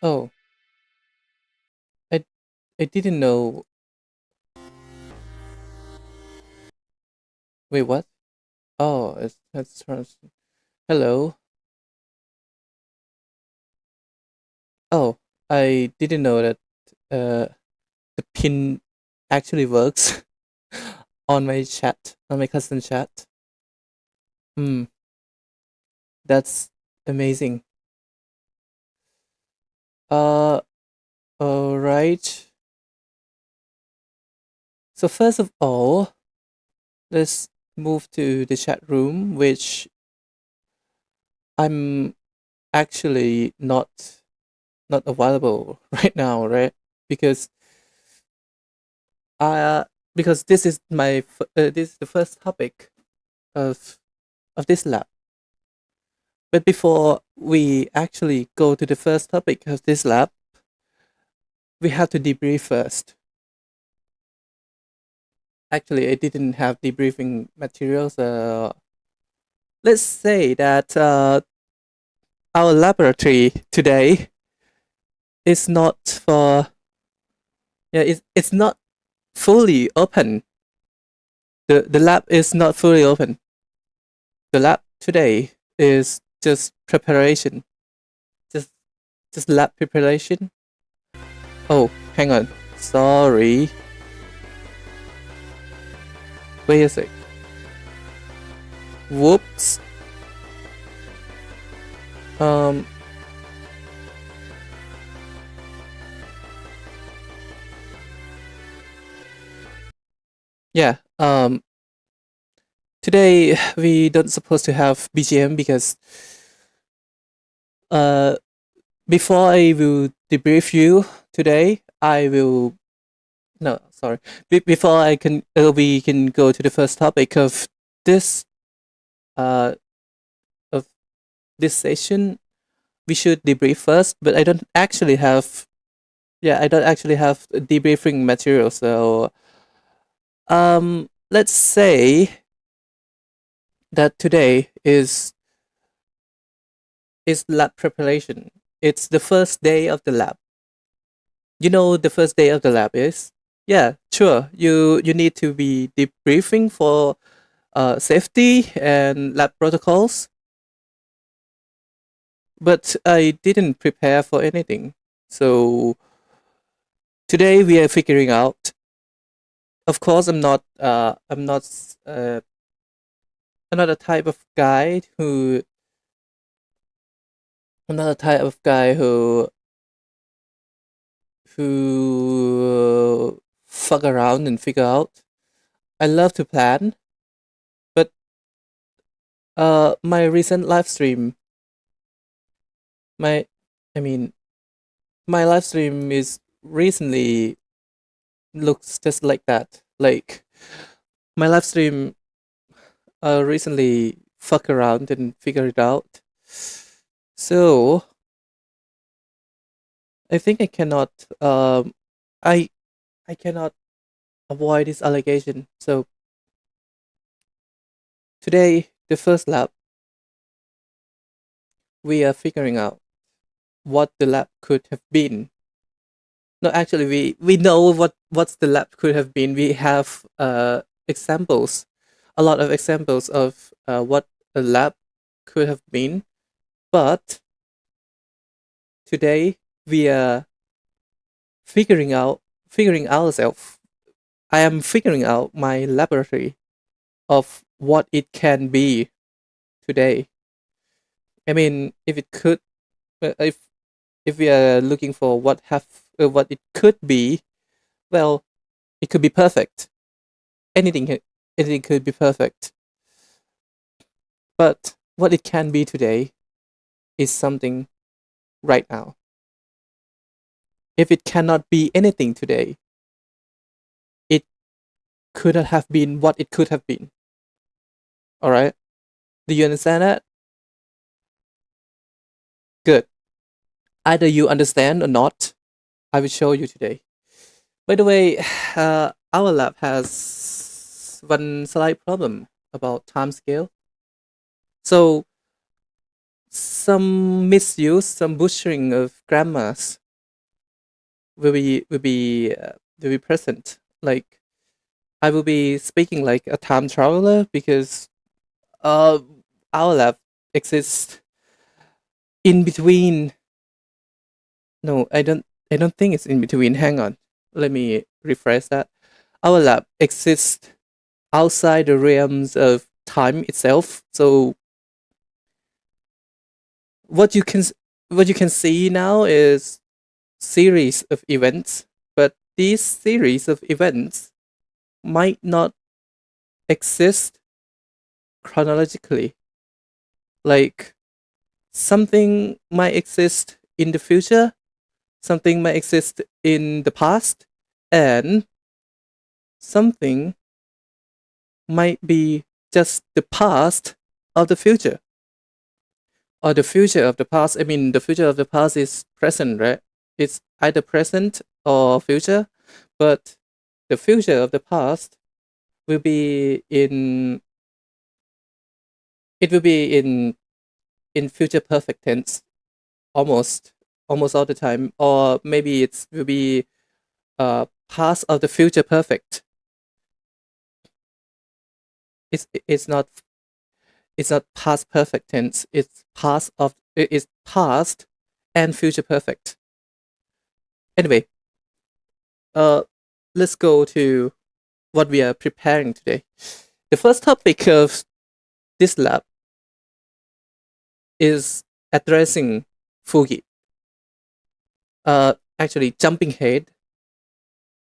Oh, I I didn't know. Wait, what? Oh, that's hello. Oh, I didn't know that uh the pin actually works on my chat, on my custom chat. Hmm, that's amazing. Uh, all right. So first of all, let's move to the chat room, which I'm actually not available right now, right? Because uh because this is this is the first topic of this lab. But before we actually go to the first topic of this lab, we have to debrief first. Actually, I didn't have debriefing materials. Let's say that our laboratory today is not for yeah it's not fully open. The lab is not fully open. The lab today is just preparation, just just lab preparation. Oh, hang on, sorry. Wait a sec. Whoops. Um. Yeah. Today we don't supposed to have BGM because uh before I will debrief you today, I will no sorry. Before I can we can go to the first topic this uh of this session. We should debrief first, but I don't actually have debriefing material. So let's say that today is lab preparation. It's the first day of the lab. You know the first day of the lab is? Yeah, sure. You need to be debriefing for safety and lab protocols. But I didn't prepare for anything. So today we are figuring out. Of course, I'm not a type of guy who I'm not a type of guy who fuck around and figure out. I love to plan, but my recent live stream, my I mean my live stream is recently looks just like that. Like my live stream recently fuck around and figure it out. So I think I I cannot avoid this allegation. So today, the first lab, we are figuring out what the lab could have been. No, actually, we know what's the lab could have been. We have examples, a lot of examples of what a lab could have been. But today we are figuring ourselves. I am figuring out my laboratory of what it can be today. I mean, if it could, if we are looking for what it could be, well, it could be perfect. Anything anything could be perfect. But what it can be today is something right now. If it cannot be anything today, it could have been what it could have been. All right? Do you understand that? Good. Either you understand or not, I will show you today. By the way, our lab has one slight problem about time scale. So some misuse, some butchering of grammars will be present. Like I will be speaking like a time traveler because uh our lab exists in between. No, I don't think it's in between. Hang on. Let me rephrase that. Our lab exists outside the realms of time itself. So what you can what you can see now is series of events, but these series of events might not exist chronologically. Like something might exist in the future, something might exist in the past, and something might be just the past of the future. Or the future of the past. I mean, the future of the past is present, right? It's either present or future, but the future of the past will be in it will be in future perfect tense almost all the time, or maybe it will be past of the future perfect. It's not past perfect tense. It's past and future perfect. Anyway, let's go to what we are preparing today. The first topic of this lab is addressing Fugi. Actually, jumping ahead.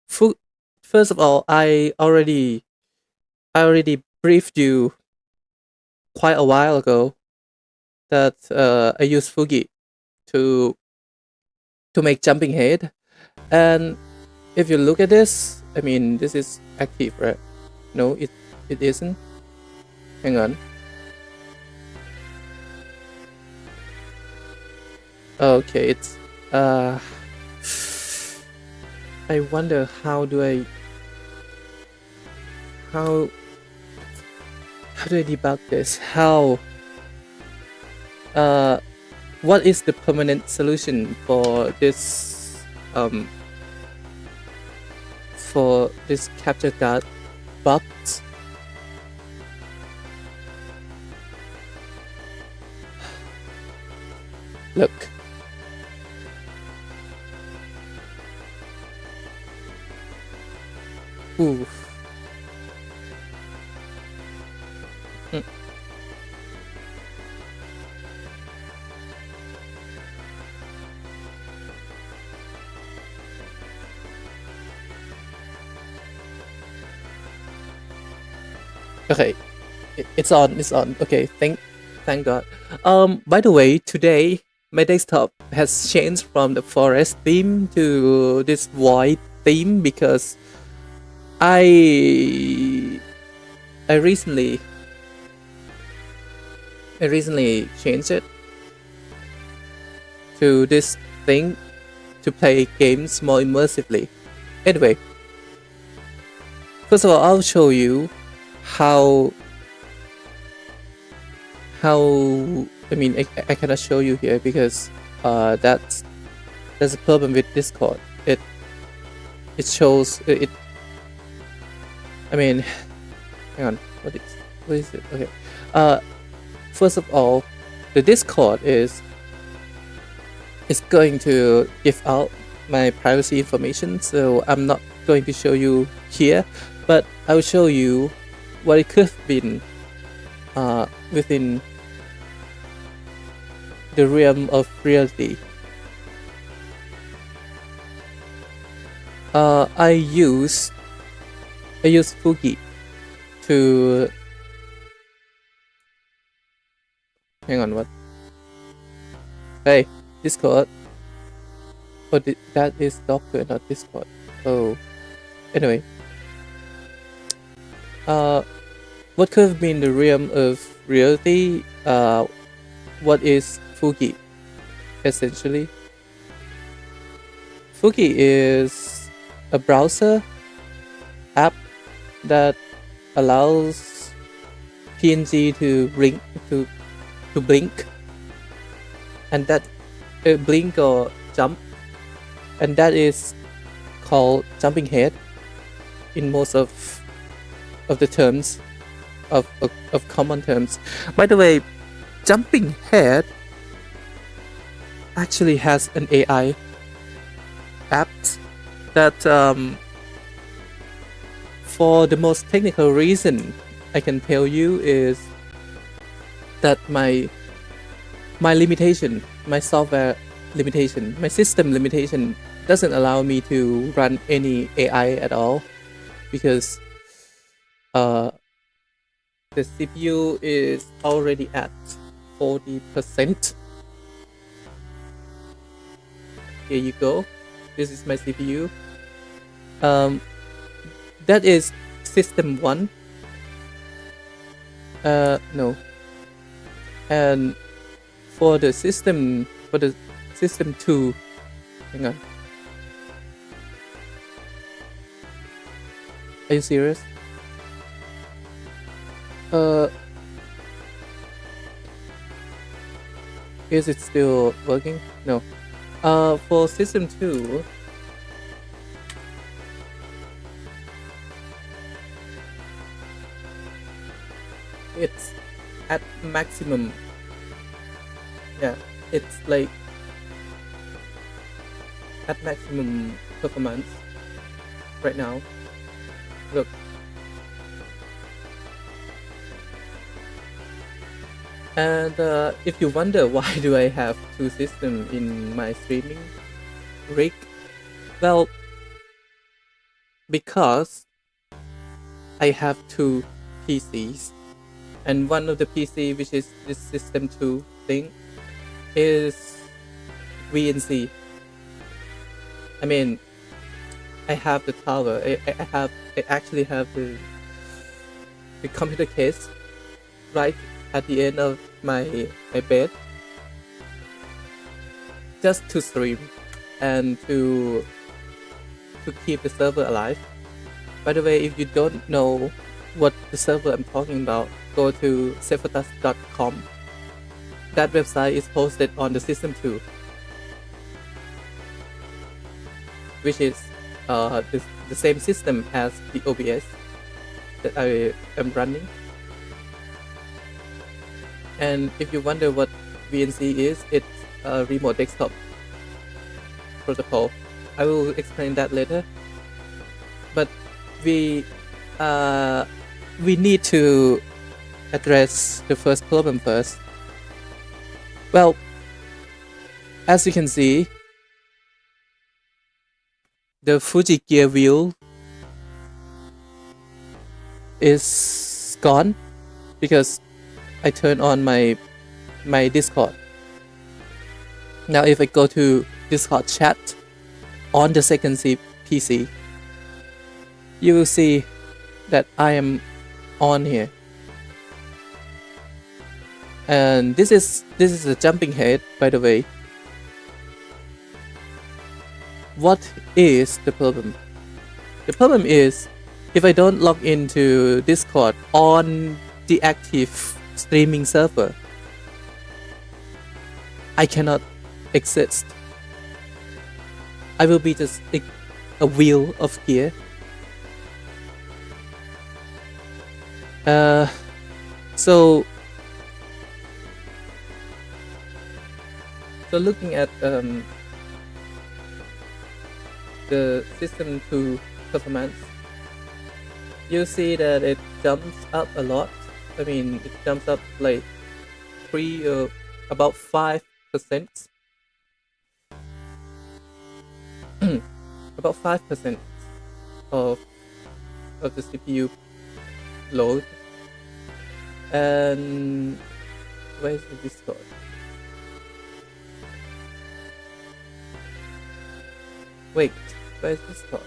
First of all, I already briefed you quite a while ago that I use Fugi to make jumping head, and if you look at this, I mean, this is active, right? No, it isn't. Hang on. Okay, it's I wonder how do I debug this? What is the permanent solution for this capture card bugs? Look. Ooh. Okay, it's on. Okay, thank God. By the way, today my desktop has changed from the forest theme to this void theme because I recently changed it to this thing to play games more immersively. Anyway, first of all, I'll show you how I mean, I cannot show you here because there's a problem with Discord. It shows it. I mean, hang on, what is it? Okay. First of all, the Discord is going to give out my privacy information, so I'm not going to show you here, but I will show you what it could have been within the realm of reality. I use Fugi to hang on, what? Hey, Discord. Oh, that is Docker, not Discord. Oh, anyway. What could have been the realm of reality? What is Fugi? Essentially, Fugi is a browser app that allows PNG to blink, and that blink or jump and that is called jumping head in most of the terms of common terms. By the way, jumping head actually has an AI app that for the most technical reason I can tell you is that my limitation, my software limitation, my system limitation doesn't allow me to run any AI at all, because the CPU is already at 40%. Here you go. This is my CPU. That is system 1. No. And for the system 2, hang on. Are you serious? Is it still working? No. For system 2, it's at maximum. Yeah, it's like at maximum performance right now. Look. And if you wonder why do I have two systems in my streaming rig, well, because I have two PCs, and one of the PC, which is this system 2 thing, is VNC. I mean, I have the tower. I actually have the computer case right at the end of my bed, just to stream and to keep the server alive. By the way, if you don't know what the server I'm talking about, go to sephatus.com. That website is hosted on the system 2, which is the same system as the OBS that I am running. And if you wonder what VNC is, it's a remote desktop protocol. I will explain that later. But we need to address the first problem first. Well, as you can see, the Fuji gear wheel is gone because I turned on my Discord. Now if I go to Discord chat on the second PC, you will see that I am on here. And this is a jumping head, by the way. What is the problem? The problem is, if I don't log into Discord on the active streaming server, I cannot exist. I will be just a wheel of gear. So looking at the system 2 performance, you see that it jumps up a lot. I mean, it jumps up like about 5%. About 5% of the CPU load. And where's the Discord? Wait, where's Discord?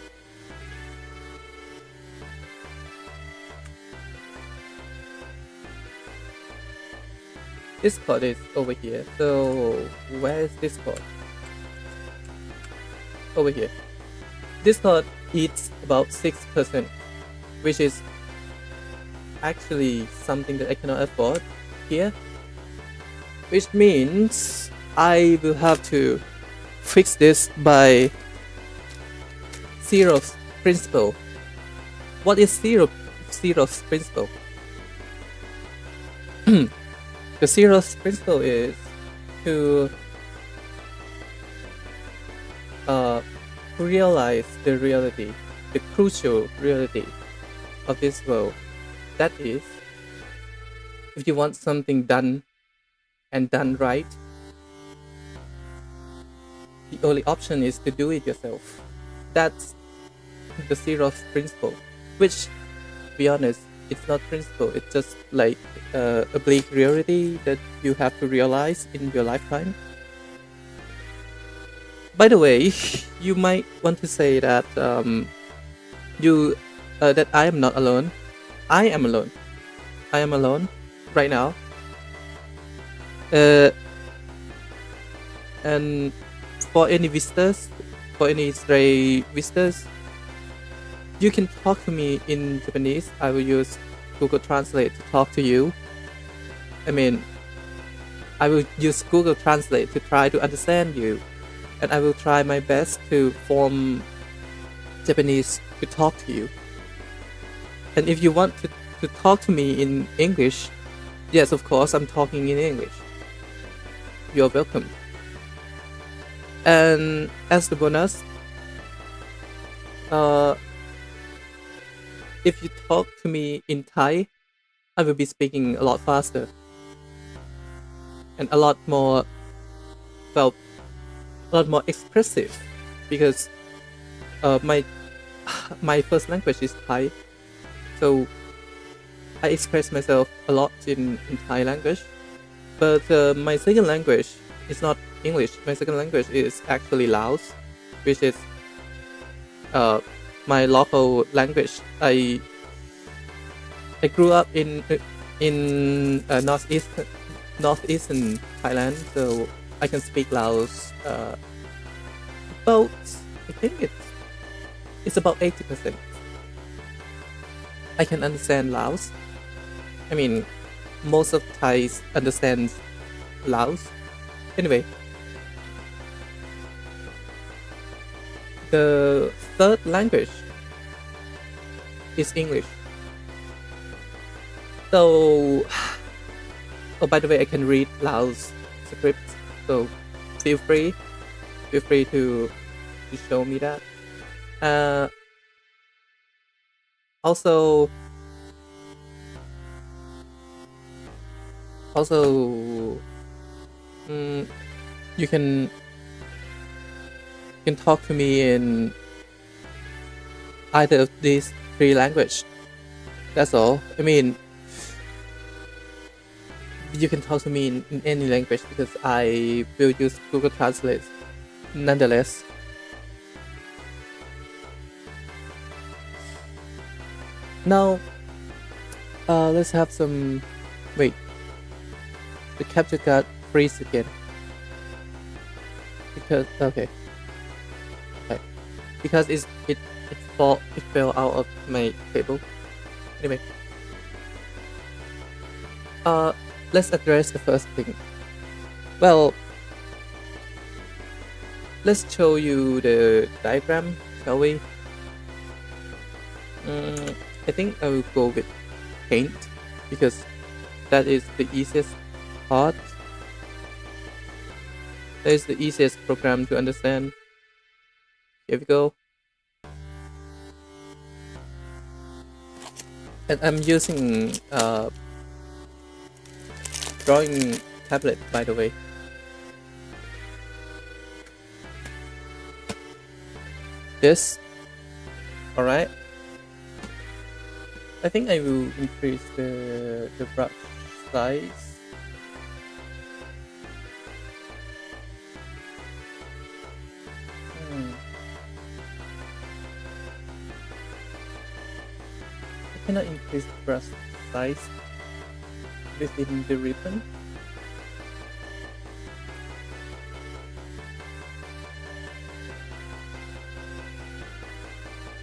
Discord is over here. So where is Discord? Over here. Discord eats about 6%, which is actually something that I cannot afford here, which means I will have to fix this by zeroth principle. What is zeroth principle? The zeroth principle is to realize the reality, the crucial reality of this world. That is, if you want something done and done right, the only option is to do it yourself. That's the zeroth principle, which, to be honest, it's not principle. It's just like a bleak reality that you have to realize in your lifetime. By the way, you might want to say that that I am not alone. I am alone. I am alone right now. And for any visitors, for any stray visitors, you can talk to me in Japanese. I will use Google Translate to talk to you. I mean, I will use Google Translate to try to understand you, and I will try my best to form Japanese to talk to you. And if you want to talk to me in English, yes, of course, I'm talking in English. You're welcome. And as the bonus, if you talk to me in Thai, I will be speaking a lot faster and a lot more expressive, because my first language is Thai, so I express myself a lot in Thai language. But my second language is not English. My second language is actually Laos, which is my local language. I grew up in northeastern Thailand, so I can speak Laos about, I think it's about 80%. I can understand Laos. I mean, most of Thais understands Laos. Anyway, the third language is English. So, oh, by the way, I can read Laos script, so feel free to show me that. Also, you can talk to me in either of these three languages. That's all. I mean, you can talk to me in any language, because I will use Google Translate nonetheless. Now, let's have some. Wait, the capture card freeze again. Because because it fell out of my table. Anyway, let's address the first thing. Well, let's show you the diagram, shall we? I think I will go with paint, because that is the easiest part. That is the easiest program to understand. Here we go. And I'm using drawing tablet, by the way. This, alright. I think I will increase the brush size. I cannot increase the brush size within the ribbon.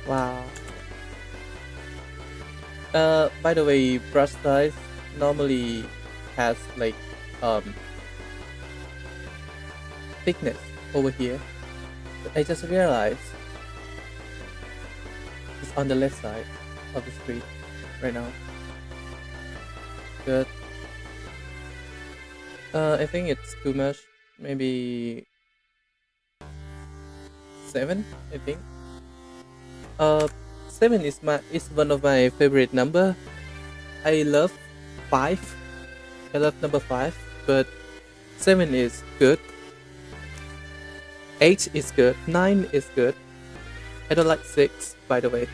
Wow. By the way, brush size normally has like thickness over here. But I just realized on the left side of the screen right now. Good. I think it's too much. Maybe 7. I think. 7 is one of my favorite number. I love 5. I love number 5, but 7 is good. 8 is good. 9 is good. I don't like 6, by the way.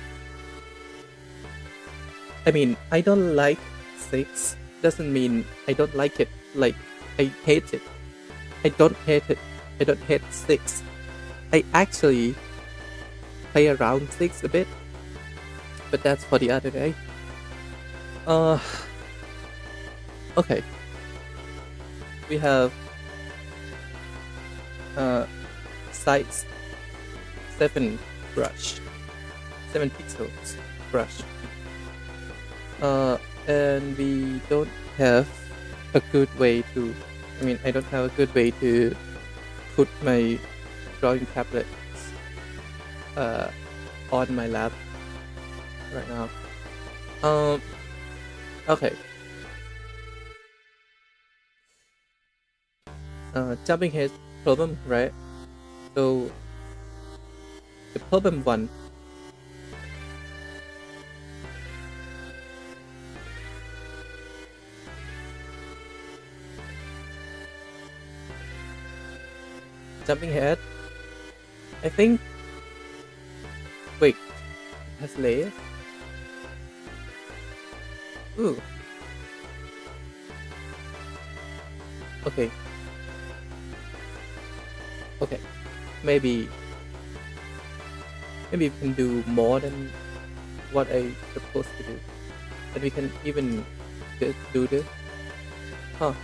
I mean, I don't like 6 doesn't mean I don't like it. Like, I hate it. I don't hate it. I don't hate 6. I actually play around 6 a bit, but that's for the other day. Okay. We have size 7 brush, 7 pixels brush. And we don't have a good way to. I mean, I don't have a good way to put my drawing tablets on my lap right now. Okay. Jumping head problem, right? So the problem 1. Jumping head. I think. Wait, it has layers. Ooh. Okay. Okay. Maybe we can do more than what I supposed to do. And we can even do this. Huh.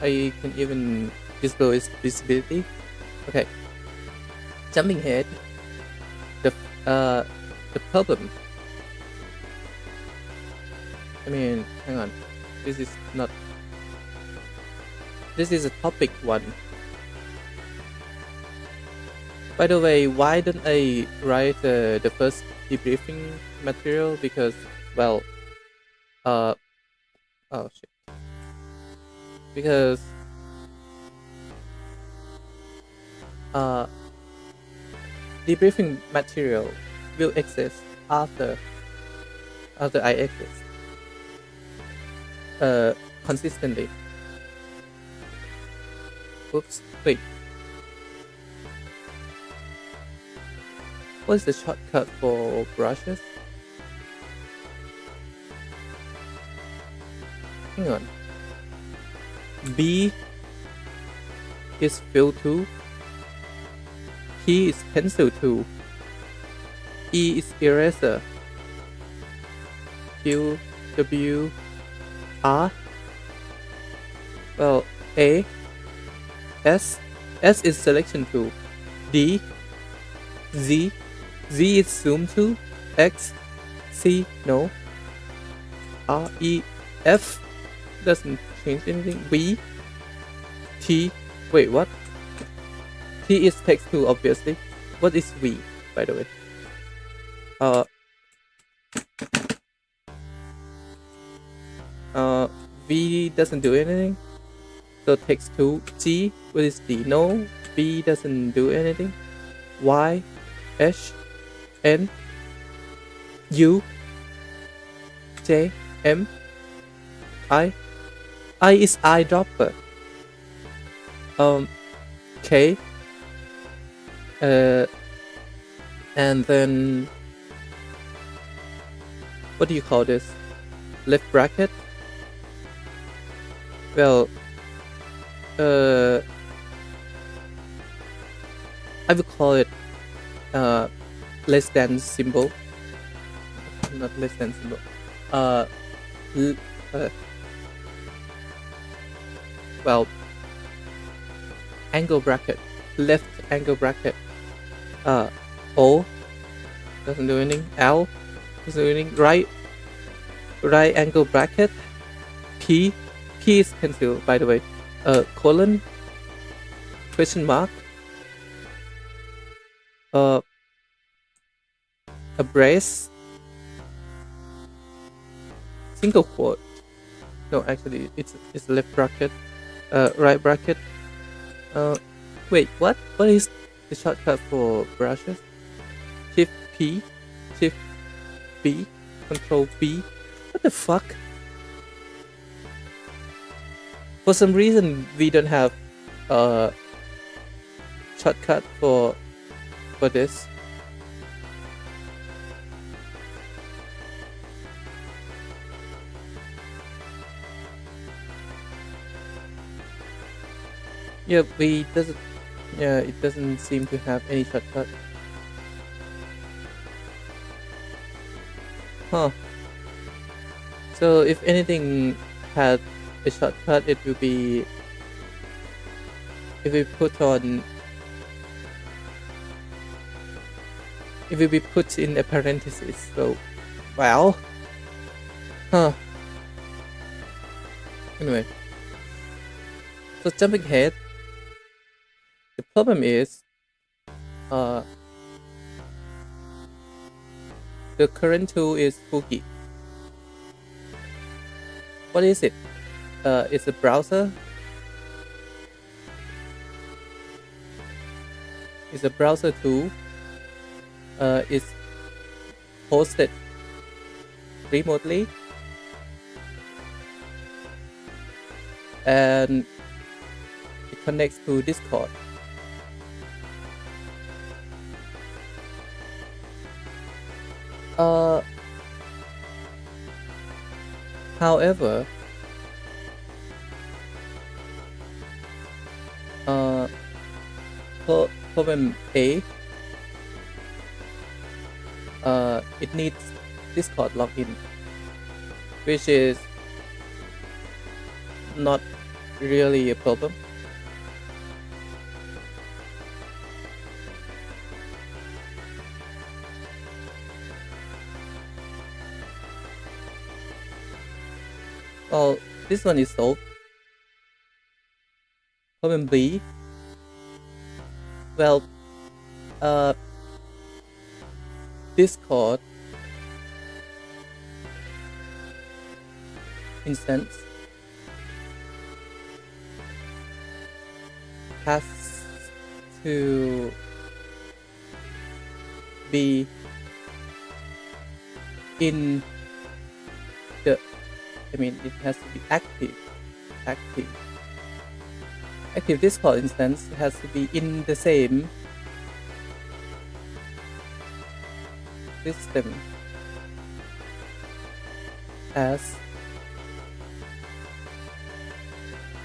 I can even display its visibility. Okay. Jumping head. The problem. I mean, hang on. This is not. This is a topic 1. By the way, why don't I write the first debriefing material? Because, well, oh shit. Because, debriefing material will exist after I exist consistently. Oops, wait. What's the shortcut for brushes? Hang on. B is fill tool. P is pencil tool. E is eraser. Q, W, R. Well, A, S is selection tool. D, Z is zoom tool. X, C, no. R, E, F doesn't change anything. V, T, wait, what? T is text tool, obviously. What is V, by the way? V doesn't do anything. So text tool. G, what is D? No, V doesn't do anything. Y, H, N, U, J, M, I. I is eyedropper. K. And then what do you call this? Left bracket? Well, I would call it less than symbol. Not less than symbol. Well, angle bracket. Left angle bracket. O doesn't do anything. L doesn't do anything. Right angle bracket. P is pencil, by the way. Colon, question mark. A brace, single quote. No, actually, it's left bracket, right bracket. Wait, what? What is the shortcut for brushes? Shift P, Shift B, Control B. What the fuck? For some reason, we don't have a shortcut for this. Yeah, it doesn't seem to have any shortcut. Huh. So if anything had a shortcut, it will be if we put in a parenthesis. So, well, huh. Anyway, so jumping ahead, the problem is, the current tool is Fuki. What is it? It's a browser. It's a browser tool. It's hosted remotely, and it connects to Discord. However, problem A, it needs Discord login, which is not really a problem. Well, this one is solved. Problem B. Well, Discord instance has to be in the, it has to be active Discord instance has to be in the same system as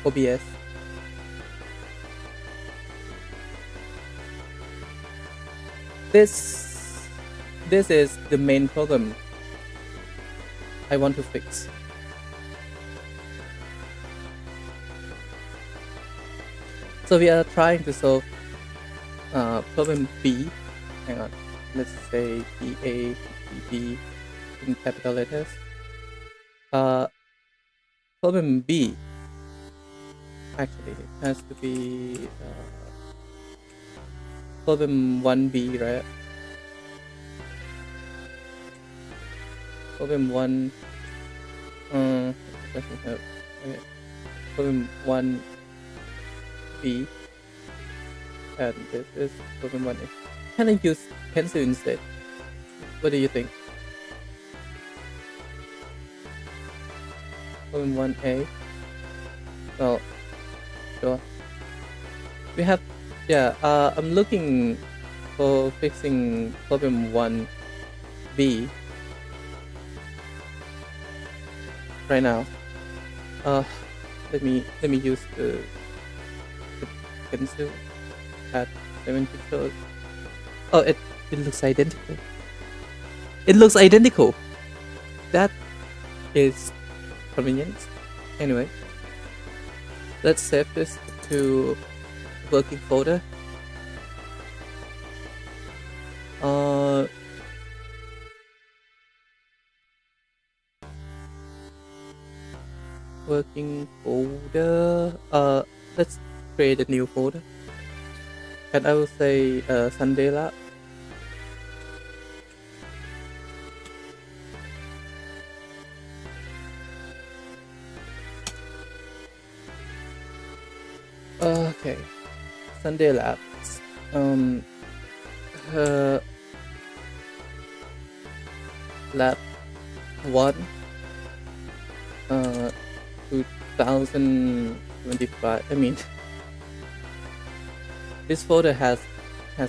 OBS. This is the main problem I want to fix. So we are trying to solve problem B. Hang on, let's say B in capital letters. Problem B actually has to be problem 1B, right? Problem 1 doesn't have, okay. Problem 1B, and this is problem 1A. Can I use pencil instead? What do you think? Problem 1A. Well, sure. We have, I'm looking for fixing problem 1B right now. Let me use the pencil at 7 pixels. Oh, it looks identical. It looks identical. That is convenient. Anyway, let's save this to working folder. Working folder. Let's create a new folder, and I will say Sunday Lab. Okay, Sunday Labs. Uh, Lab 1, 2025. I mean, this folder has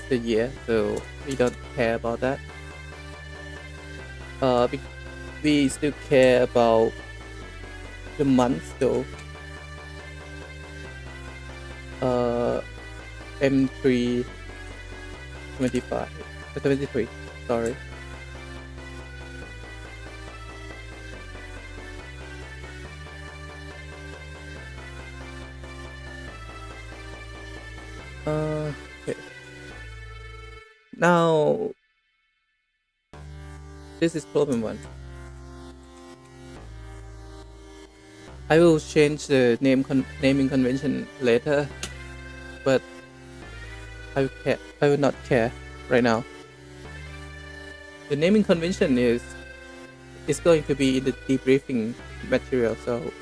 the year, so we don't care about that. We still care about the month though. M3 25 23, sorry. Okay. Now this is problem 1. I will change the naming convention later, but I will not care right now. The naming convention is going to be in the debriefing material, so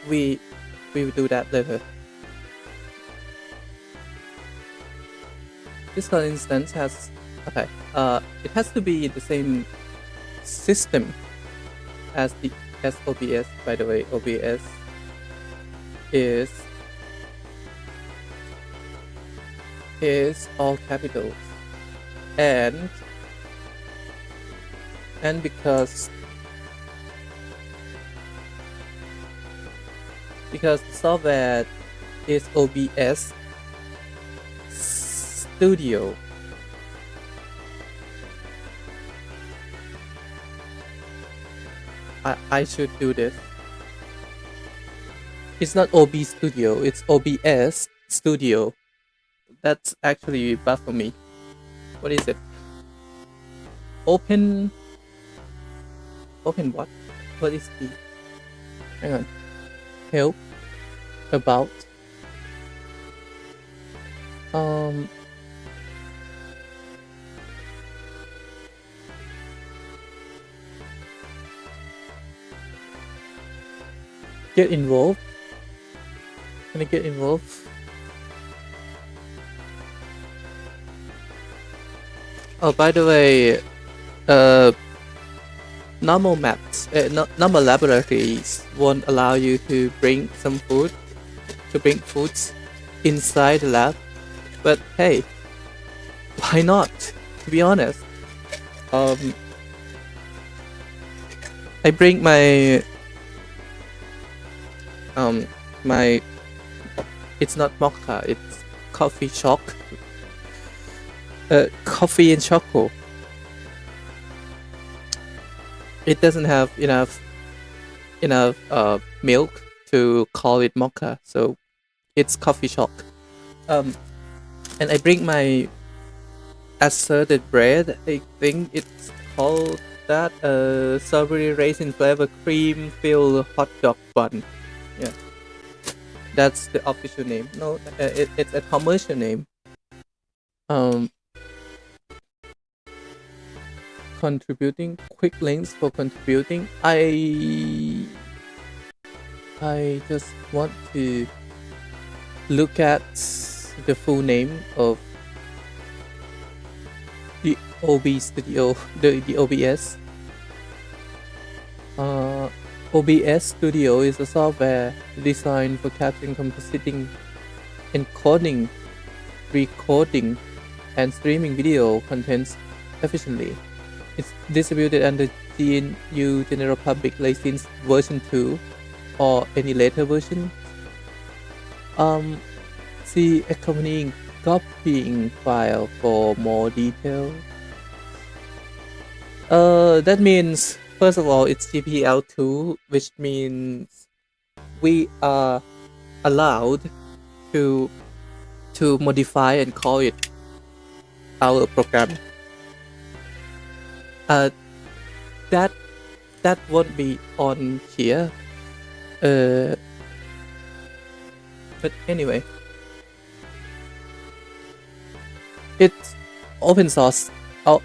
we will do that later. This for instance has it has to be in the same system as OBS. By the way, OBS is all capitals, and because the software is OBS Studio, I should do this. It's not OB Studio, it's OBS Studio. That's actually bad for me. What is it? Open what? What is the? Hang on. Help. About. Get involved. Can I get involved? Oh, by the way, normal maps, normal laboratories won't allow you to bring foods inside the lab. But hey, why not? To be honest, I bring my it's not mocha, it's coffee shock. Coffee and choco. It doesn't have enough milk to call it mocha, so it's coffee shock. And I bring my assorted bread. I think it's called that strawberry raisin flavor cream filled hot dog bun. Yeah, that's the official name. No, it's a commercial name. Contributing, quick links for contributing. I just want to look at the full name of the OB Studio, the OBS. OBS Studio is a software designed for capturing, compositing, encoding, recording, and streaming video contents efficiently. It's distributed under GNU General Public License version 2 or any later version. See accompanying copying file for more details. That means, first of all, it's GPL2, which means we are allowed to modify and call it our program. That won't be on here. But anyway, it's open source. I'll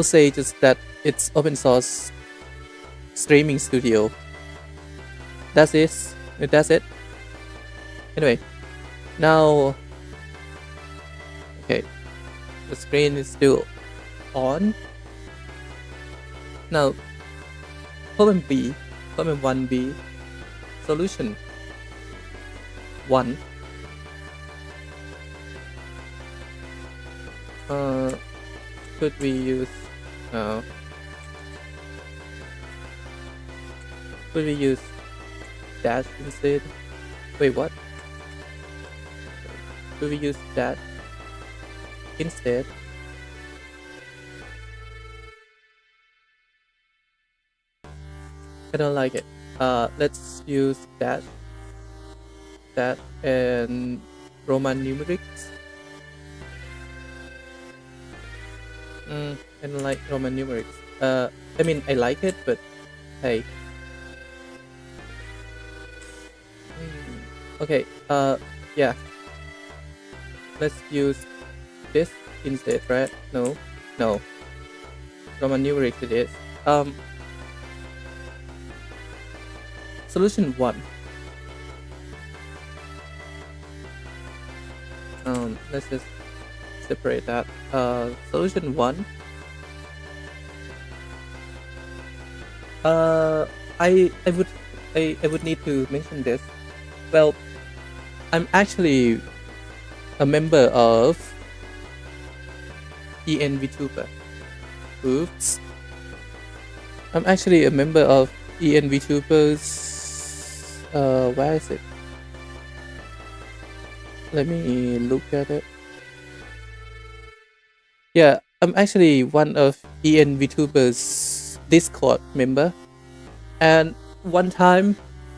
say just that it's open source streaming studio. That's it. Anyway, now, okay, the screen is still on. Now, problem 1b, solution 1. Could we use dash instead? Wait, what? Could we use that instead? I don't like it. Let's use that and Roman numerics. I don't like Roman numerics. I mean, I like it, but hey. Okay. Yeah. Let's use this instead, right? No. Roman numerics it is. Solution 1. Let's just separate that. Solution 1. I would need to mention this. Well, I'm actually a member of VTuber. Oops. I'm actually a member of VTubers. Where is it? Let me look at it. Yeah, I'm actually one of VTubers Discord member. And one time,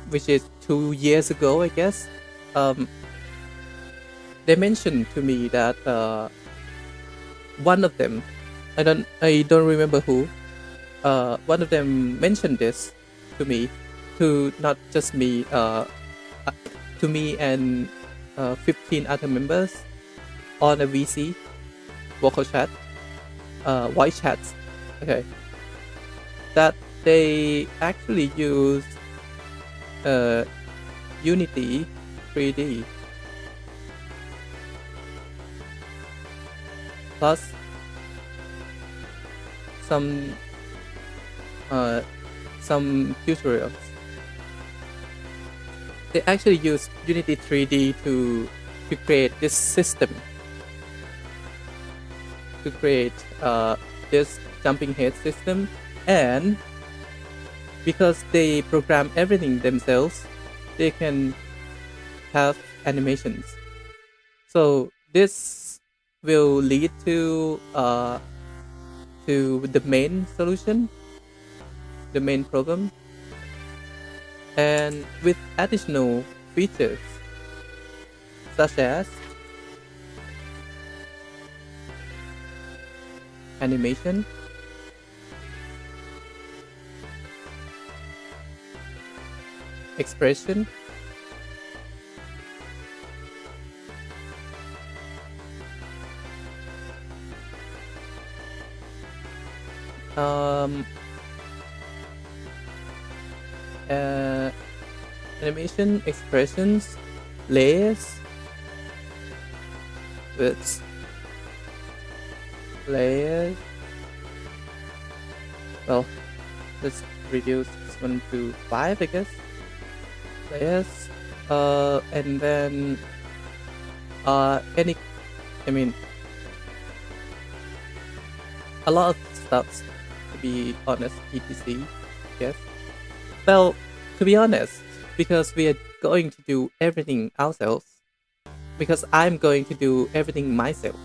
which is 2 years ago, I guess, they mentioned to me that one of them, I don't remember who, one of them mentioned this to me, to not just me, to me and 15 other members on a VC vocal chat, voice chats. Okay, that they actually use Unity 3D plus some tutorials. They actually use Unity 3D to create this system, to create this jumping head system, and because they program everything themselves, they can have animations. So this will lead to the main solution, the main problem, and with additional features such as animation, expression, animation, expressions, layers, widths, layers. Well, let's reduce this one to 5, I guess. Layers, and then a lot of stuff, to be honest, etc. Yes. Well, to be honest, because we are going to do everything ourselves, because I'm going to do everything myself,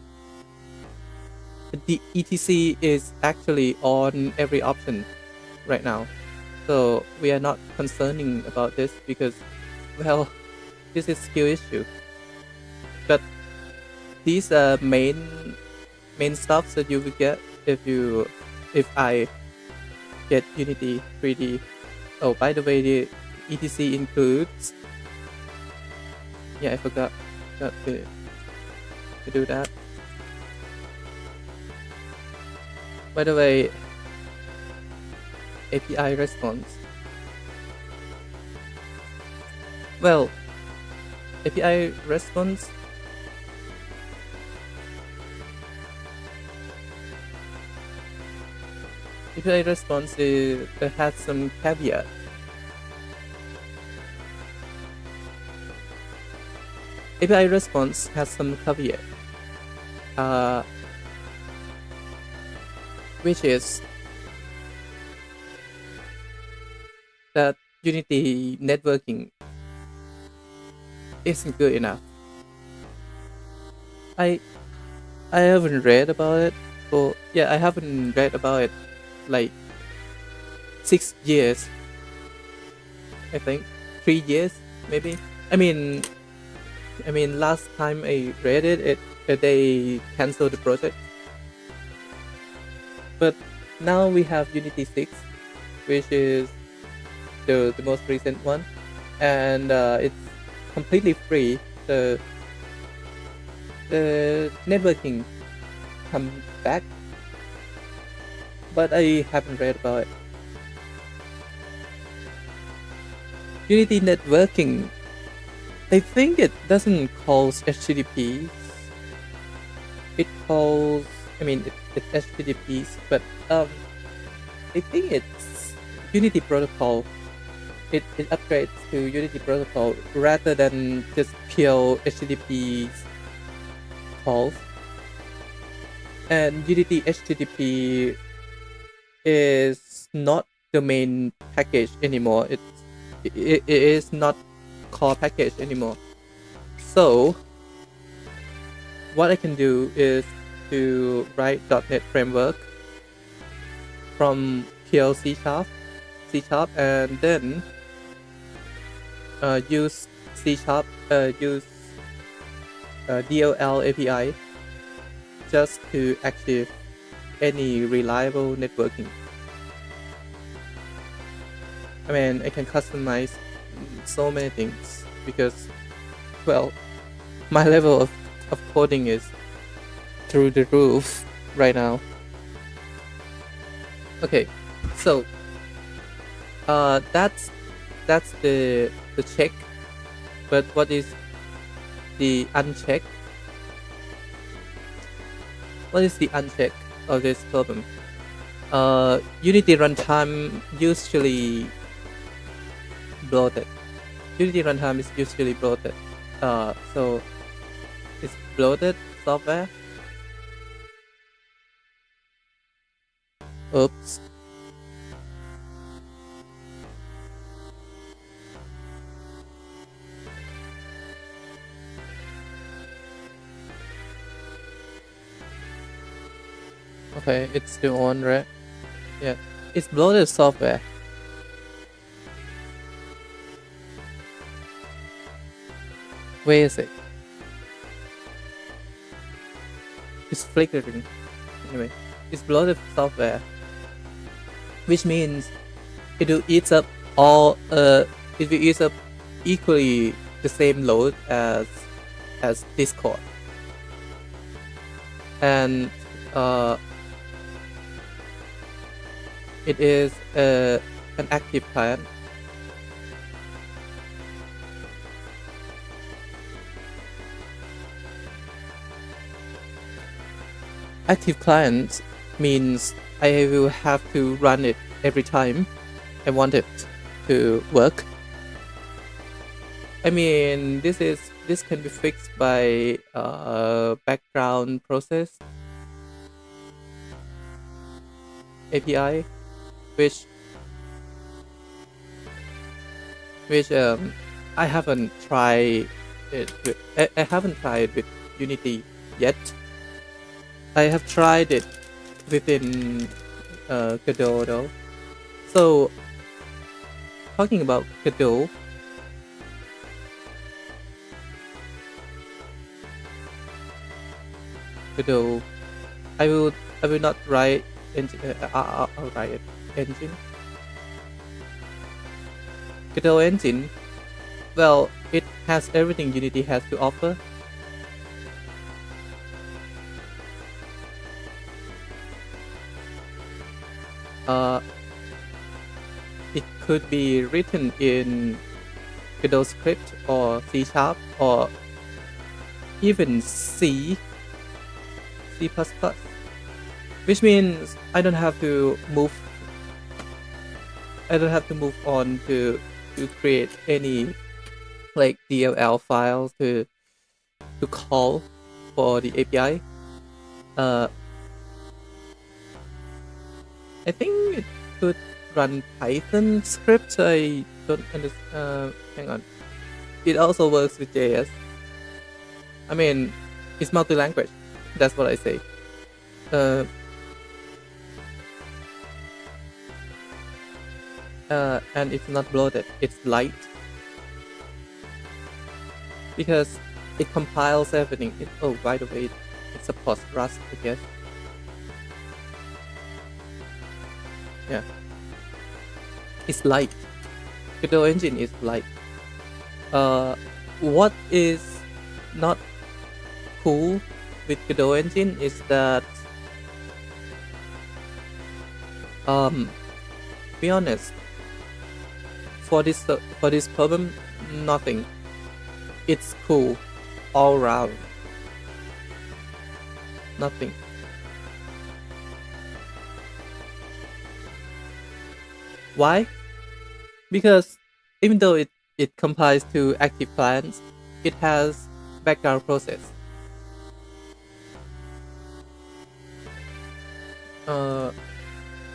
the etc is actually on every option right now. So we are not concerning about this because, well, this is skill issue. But these are main stuff that you will get if I get Unity 3D. Oh, by the way, the etc includes. Yeah, I forgot to do that. By the way, API response. Well, API response. API response has some caveat. API response has some caveat, which is that Unity networking isn't good enough. I haven't read about it, or I haven't read about it like 6 years. I think 3 years maybe. I mean, last time I read it, they canceled the project. But now we have Unity 6, which is the most recent one, and it's completely free. The networking comes back, but I haven't read about it. Unity networking, I think it doesn't call HTTPs. It calls, it's HTTPs, but I think it's Unity protocol. It upgrades to Unity protocol rather than just pure HTTP calls. And Unity HTTP is not the main package anymore. It is not core package anymore. So what I can do is to write .NET framework from pure C#, and then use C#, use DLL API just to achieve any reliable networking. I can customize so many things because, well, my level of coding is through the roof right now. Okay, so that's the check, but what is the uncheck? What is the uncheck of this problem? Unity runtime usually bloated. Unity runtime is usually bloated. So it's bloated software. Oops. Okay, it's still on, right? Yeah, it's bloated software. Where is it? It's flickering. Anyway, it's bloated software, which means it will eat up all. It will eat up equally the same load as Discord, and it is an active client. Active client means I will have to run it every time I want it to work. This can be fixed by background process API, which I haven't tried it with, I haven't tried with Unity yet. I have tried it within Godot though. So talking about Godot, I will not write I'll write it engine. Godot engine, well, it has everything Unity has to offer. It could be written in Godot script or C sharp or even C++, which means I don't have to move on to create any like DLL files to call for the API. I think it could run Python scripts. I don't understand. Hang on. It also works with JS. I mean, it's multi-language. That's what I say. And it's not bloated. It's light because it compiles everything. Oh, by the way, it supports Rust, I guess. Yeah, it's light. Godot engine is light. What is not cool with Godot engine is that, be honest, for this problem, nothing. It's cool all around. Nothing. Why? Because even though it compiles to active clients, it has background process.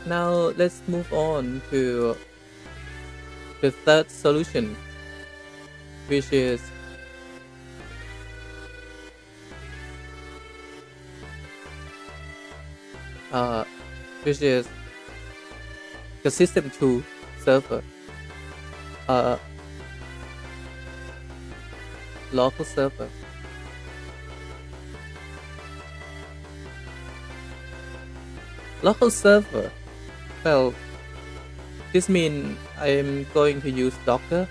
Now let's move on to the third solution, which is the system 2 server, local server. Local server. Well, this means I'm going to use Docker,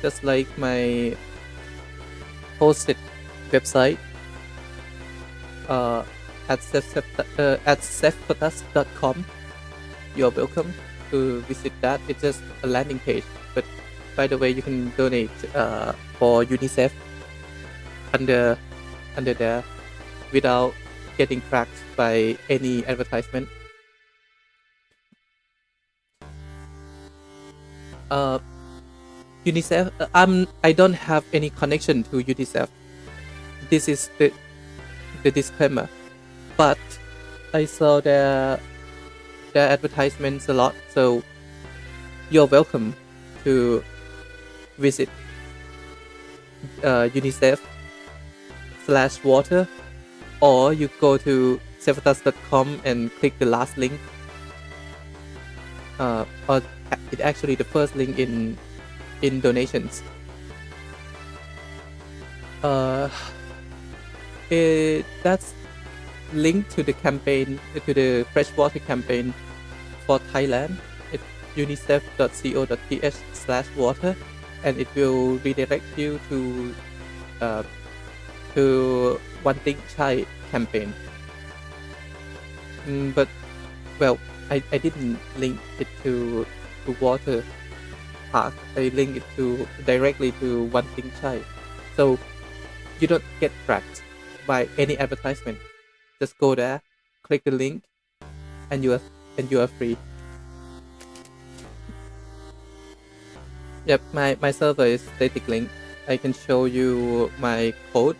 just like my hosted website at sefpotas.com. You're welcome to visit that. It's just a landing page, but by the way, you can donate for UNICEF under there without getting tracked by any advertisement. UNICEF. I don't have any connection to UNICEF. This is the disclaimer. But I saw their advertisements a lot, so you're welcome to visit UNICEF/water, or you go to sefpotas.com and click the last link, or it actually the first link in donations. That's linked to the campaign, to the freshwater campaign for Thailand. It's unicef.co.th/water, and it will redirect you to One Thing Chai campaign. But well, I didn't link it to water park. I linked it directly to One Thing Chai, so you don't get tracked by any advertisement. Just go there, click the link, and you are free. Yep, my server is static link. I can show you my code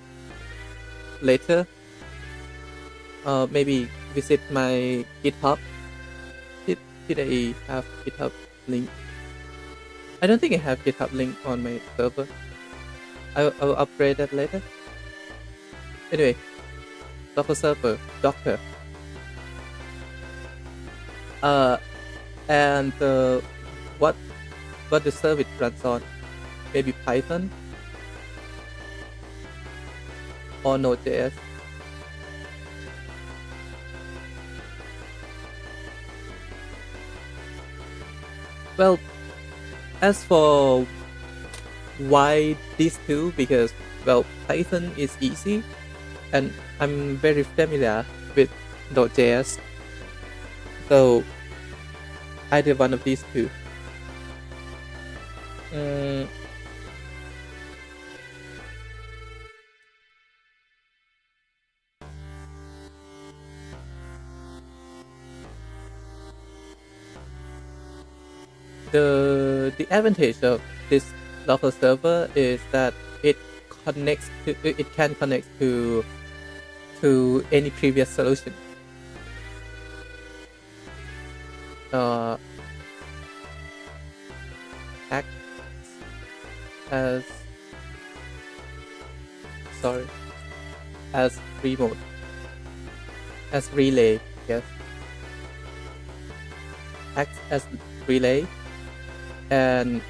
later. Maybe visit my GitHub. Did I have GitHub link? I don't think I have GitHub link on my server. I'll upgrade that later. Anyway, local server, Docker. And what the service runs on? Maybe Python or Node.js. Well, as for why these two, because well, Python is easy, and I'm very familiar with Node.js, so either one of these two. Mm, the advantage of this local server is that it it can connect to any previous solution. Act as as remote, as relay. Yes, acts as relay, and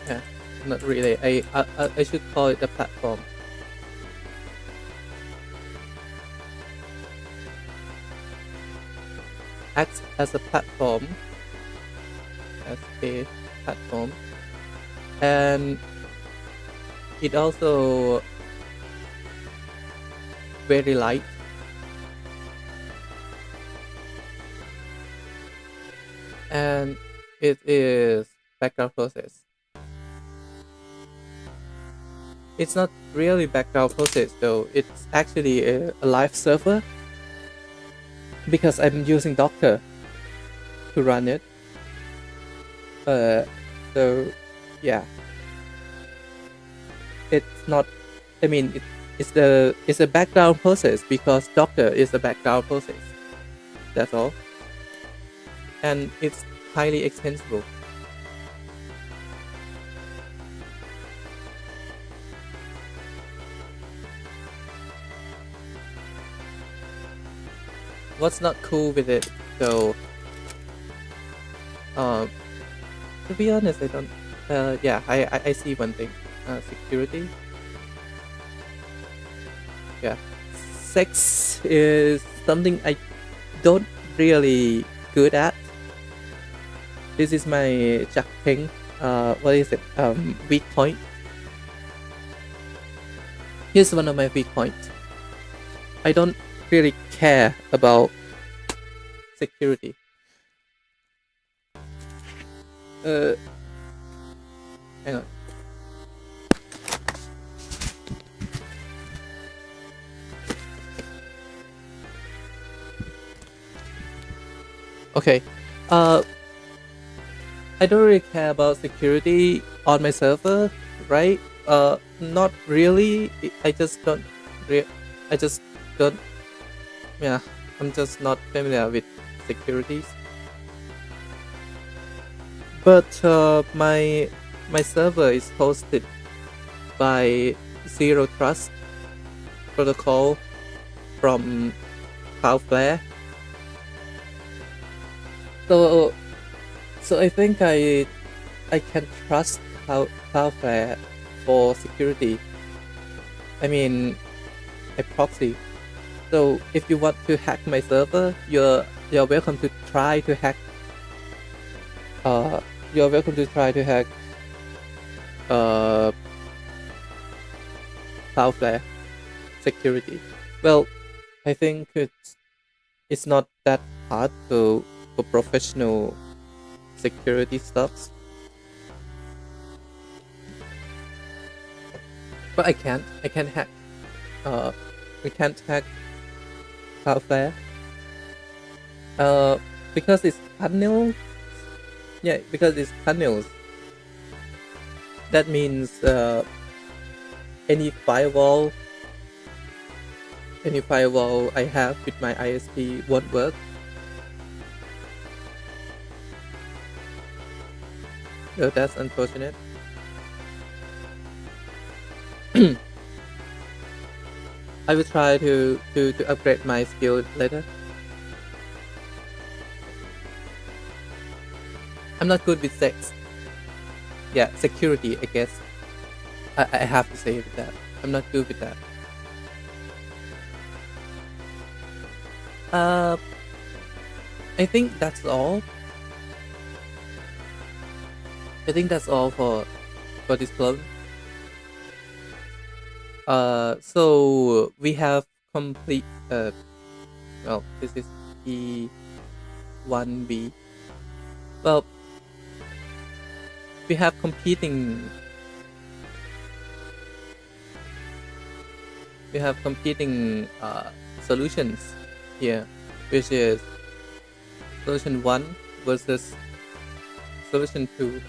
yeah, not relay. I should call it a platform. Acts as a platform, and it also very light, and it is background process. It's not really background process though, it's actually a live server because I'm using Docker to run it. So yeah, it's not, I mean, it's a background process because Docker is a background process. That's all. And it's highly extensible. What's not cool with it though? To be honest, I don't. Yeah, I see one thing. Security. Yeah, sex is something I don't really good at. This is my Jack Ping. What is it? Weak point. Here's one of my weak points. I don't really care about security. Hang on. Okay. I don't really care about security on my server, right? Not really. I just don't. Yeah, I'm just not familiar with securities. But my server is hosted by Zero Trust protocol from Cloudflare. So I think I can trust Cloudflare for security. I mean, a proxy. So if you want to hack my server, you're welcome to try to hack. You're welcome to try to hack Cloudflare security. Well, I think it's not that hard for professional security stuffs. But I can't hack. We can't hack Cloudflare. Because it's tunnels. Yeah, because it's tunnels. That means any firewall I have with my ISP won't work. So that's unfortunate. I will try to upgrade my skill later. I'm not good with sex. Yeah, security, I guess. I have to say that. I'm not good with that. I think that's all. I think that's all for this club. So we have complete. Well, this is E1B. Well, we have competing solutions here, which is solution 1 versus solution 2.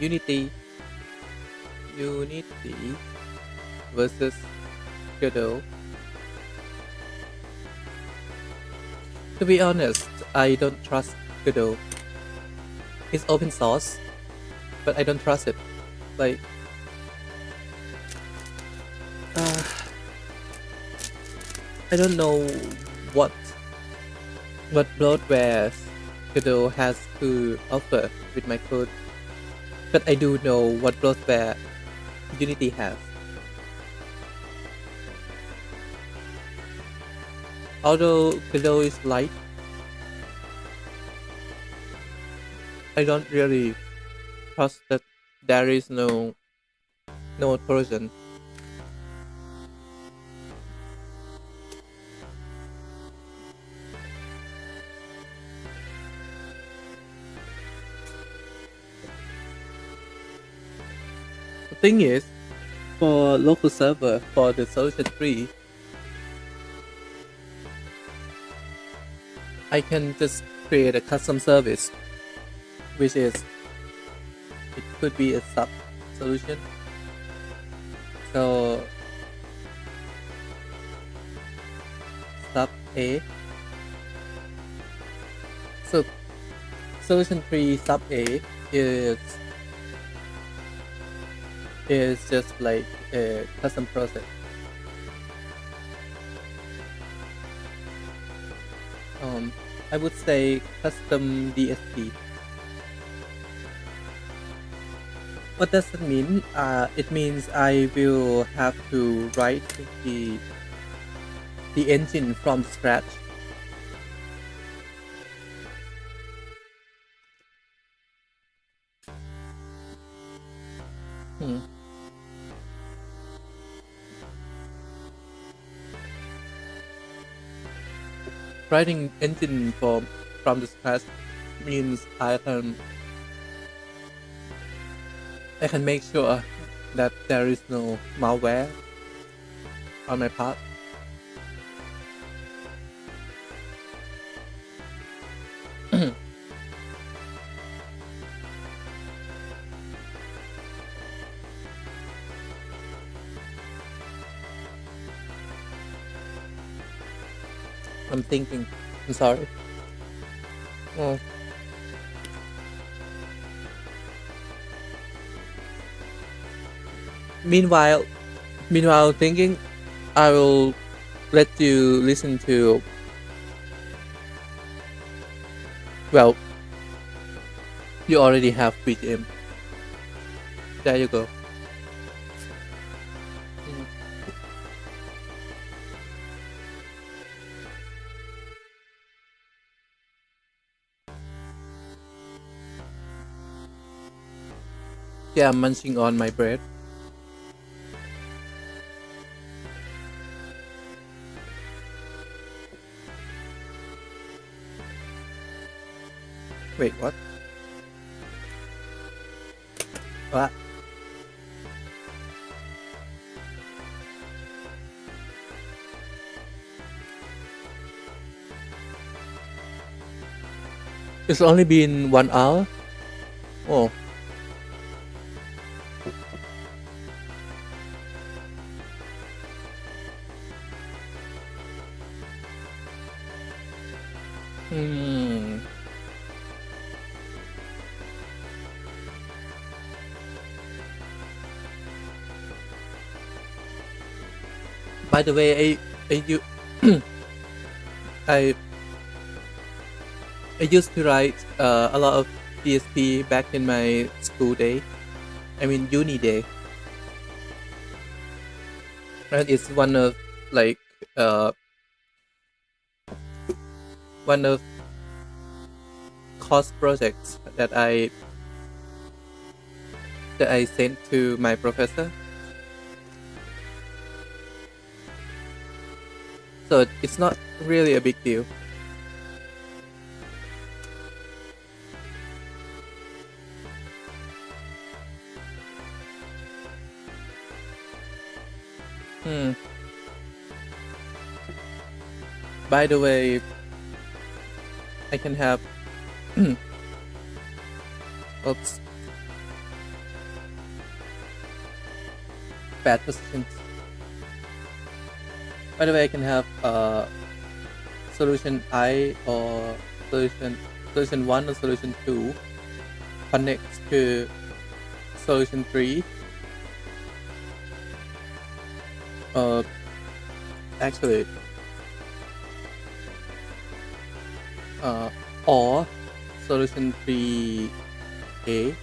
Unity versus Godot. To be honest, I don't trust Godot. It's open source, but I don't trust it. Like, I don't know what bloatware Godot has to offer with my code, but I do know what bloatware Unity has. Although Godot is light, I don't really trust that there is no Trojan. The thing is, for local server, for the solution 3, I can just create a custom service, which is, it could be a sub solution. So sub A. So solution 3 sub A is just like a custom process. I would say custom DSP. What does it mean? It means I will have to write the engine from scratch. Writing engine from the scratch means I can make sure that there is no malware on my part. I'm thinking. I'm sorry. Meanwhile thinking, I will let you listen to, well, you already have BGM. There you go. Yeah, I'm munching on my bread. Wait, what? What? It's only been 1 hour? Oh. By the way, I used to write a lot of DSP back in my school day. I mean uni day. And it's one of course projects that I sent to my professor. So it's not really a big deal. Hmm. By the way, I can have oops, bad positions. By the way, I can have solution I or solution 1 or solution 2 connects to solution 3. Actually, or solution 3A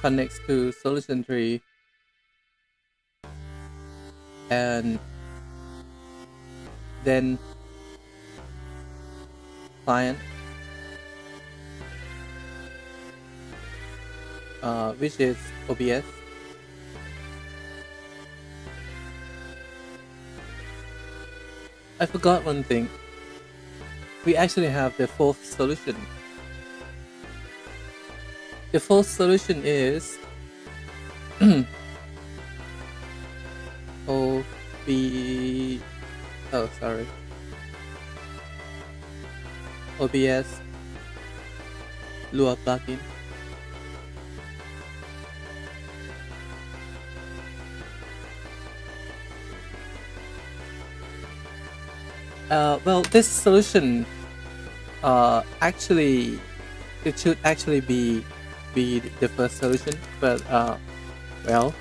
connects to solution 3 and then client which is OBS. I forgot one thing. We actually have the fourth solution. The fourth solution is OBS Lua plugin. Well, this solution actually it should actually be the first solution, but well,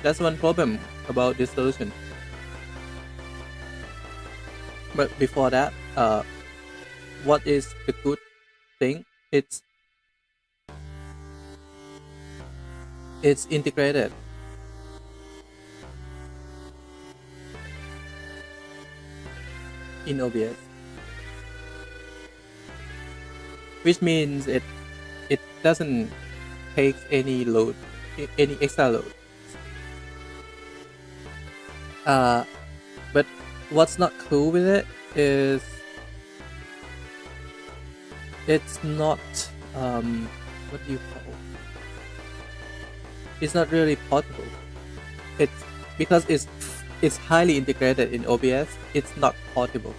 that's one problem about this solution. But before that, what is the good thing? It's integrated. In OBS, which means it doesn't take any load, any extra load. But what's not cool with it is it's not what do you call? It's not really portable. It's because it's highly integrated in OBS. It's not portable.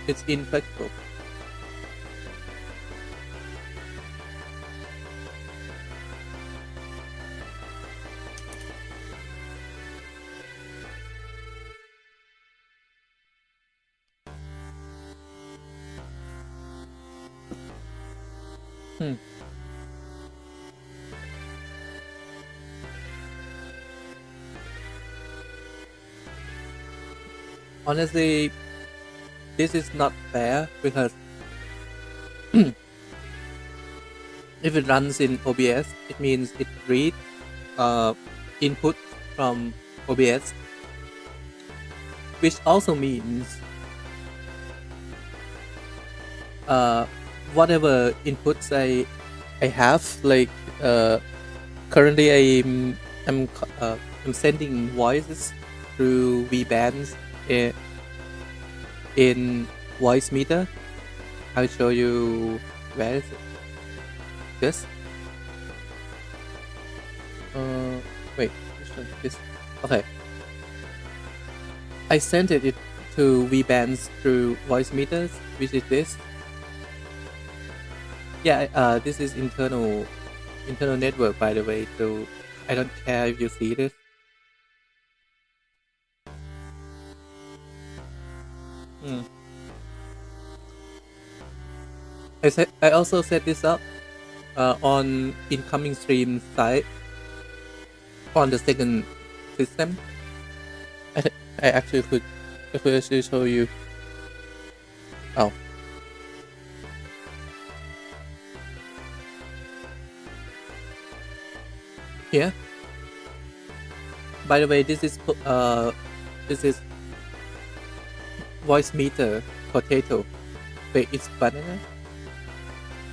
It's inflexible. Honestly, this is not fair because if it runs in OBS, it means it reads input from OBS, which also means whatever inputs I have, like currently I'm sending voices through V-bands in voice meter. I'll show you where is it. This. Wait, which one? This. Okay. I sent it to V-bands through voice meters, which is this. Yeah, this is internal network, by the way, so I don't care if you see this. I also set this up on incoming stream side on the second system. I actually could show you. Oh. Here. By the way, this is voice meter potato. Wait, it's banana?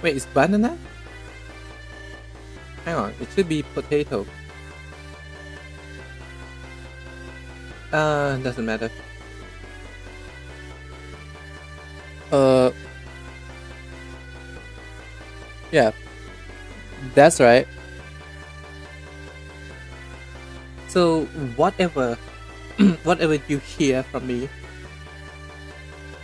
Wait, it's banana? Hang on, it should be potato. Doesn't matter. Yeah, that's right. So whatever whatever you hear from me,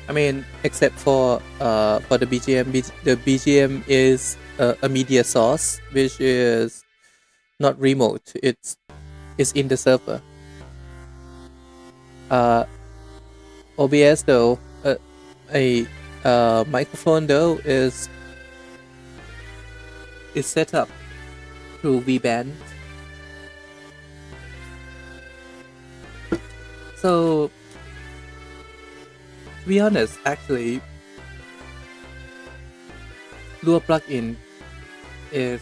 I mean, except for the BGM, the BGM is a media source which is not remote. It's in the server. OBS though, a microphone though is set up through V-band. So to be honest, actually, Lua plugin is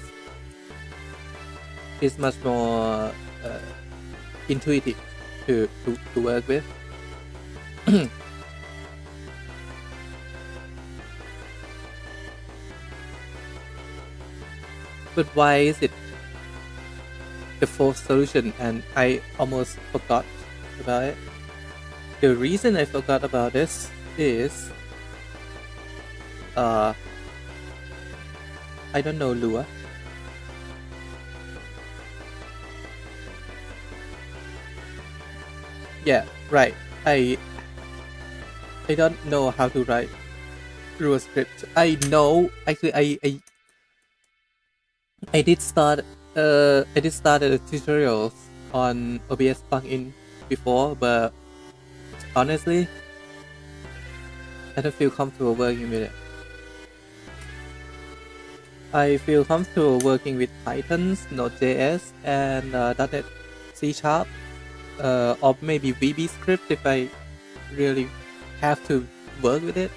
much more intuitive to work with. But why is it the fourth solution? And I almost forgot about it. The reason I forgot about this is I don't know Lua. Yeah, right. I don't know how to write Lua script. I know actually I did start the tutorials on OBS plugin before, but honestly, I don't feel comfortable working with it. I feel comfortable working with Python, Node.js, and .NET C#, or maybe VB script if I really have to work with it.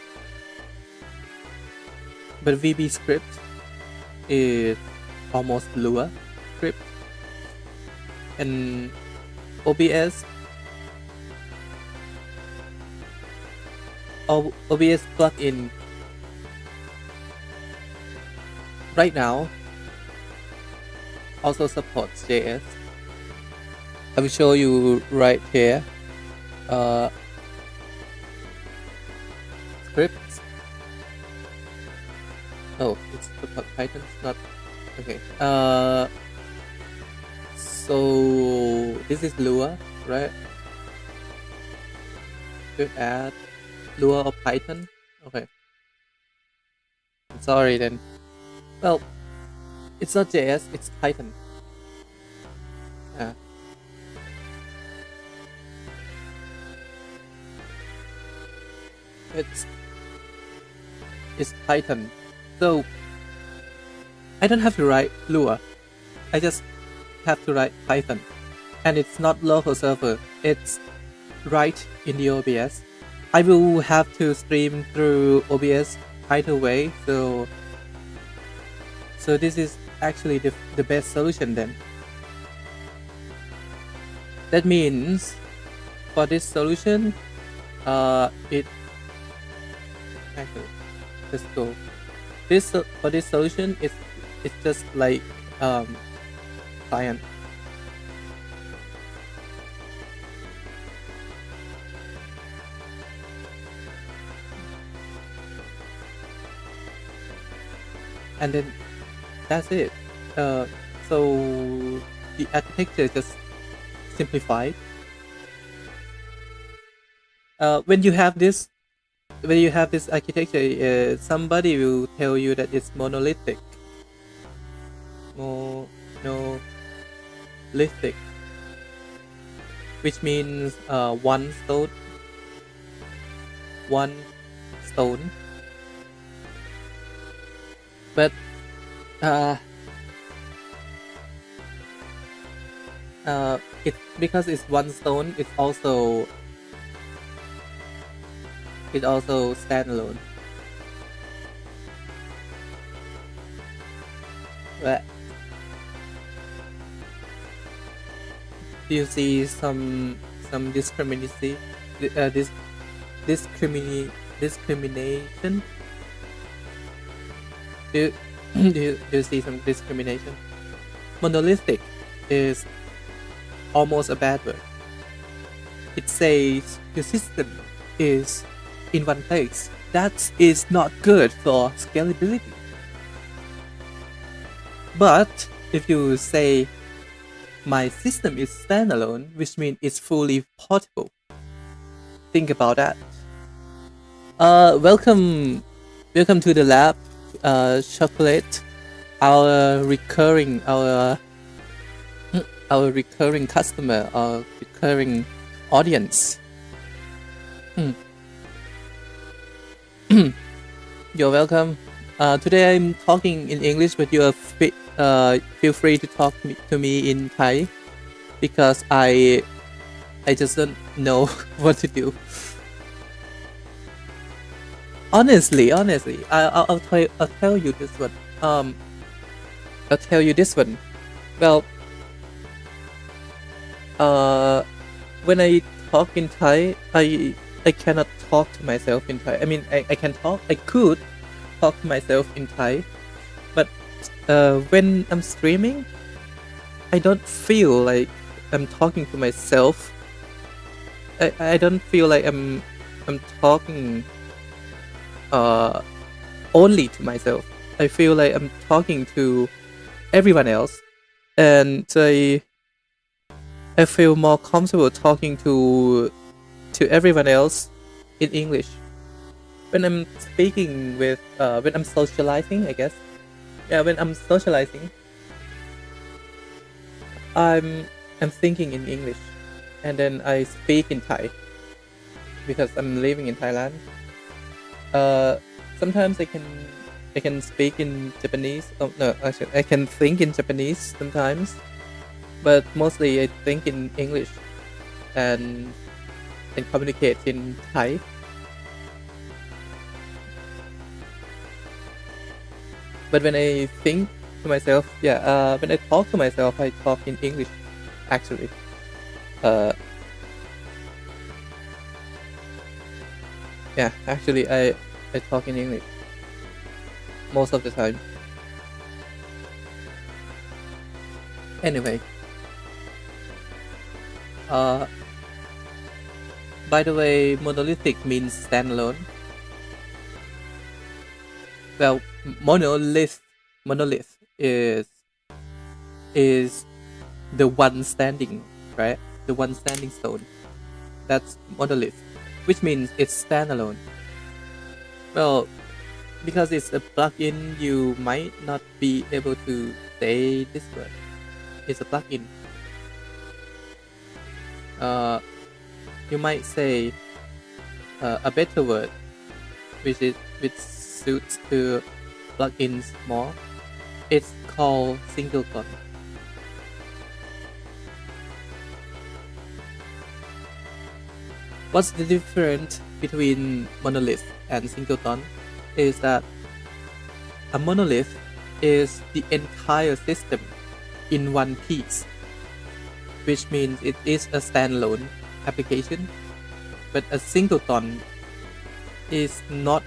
But VB script is almost Lua script, and OBS plugin right now also supports JS. I will show you right here. Scripts. Oh, it's support Python, not okay. So this is Lua, right? Should add Lua or Python. Okay. Sorry then. Well, it's not JS, it's Python. Yeah. It's Python. So I don't have to write Lua. I just have to write Python. And it's not local server. It's right in the OBS. I will have to stream through OBS either way, so this is actually the best solution then. That means for this solution, it actually, let's go. For this solution, it's just like client. And then that's it. So the architecture is just simplified. When you have this architecture, somebody will tell you that it's monolithic. Monolithic, which means one stone. But it because it's one stone, it's also standalone. But do you see some discrimination? Discrimination? Do you see some discrimination? monolithic is almost a bad word. It says the system is in one place. That is not good for scalability. But if you say my system is standalone, which means it's fully portable. Think about that. Welcome to the lab, Chocolate, our recurring customer, our recurring audience. You're welcome. Today I'm talking in English, but you are feel free to talk to me in Thai, because I just don't know what to do. Honestly, I'll tell you this one. I'll tell you this one. Well, when I talk in Thai, I cannot talk to myself in Thai. I mean, I could talk to myself in Thai, but when I'm streaming, I don't feel like I'm talking to myself. I don't feel like I'm talking only to myself. I feel like I'm talking to everyone else, and I feel more comfortable talking to everyone else in English. When I'm speaking with when I'm socializing, I guess. Yeah, when I'm socializing, I'm thinking in English, and then I speak in Thai because I'm living in Thailand. Sometimes I can speak in Japanese. Oh, no, actually, I can think in Japanese sometimes, but mostly I think in English and communicate in Thai. But when I think to myself, when I talk to myself, I talk in English, actually. Actually, I talk in English most of the time. Anyway, by the way, monolithic means standalone. Well, monolith is the one standing, right? The one standing stone. That's monolith, which means it's standalone. Well, because it's a plugin, you might not be able to say this word. It's a plugin. You might say a better word, which suits to plugins more. It's called singleton. What's the difference between monolith and singleton is that a monolith is the entire system in one piece, which means it is a standalone application, but a singleton is not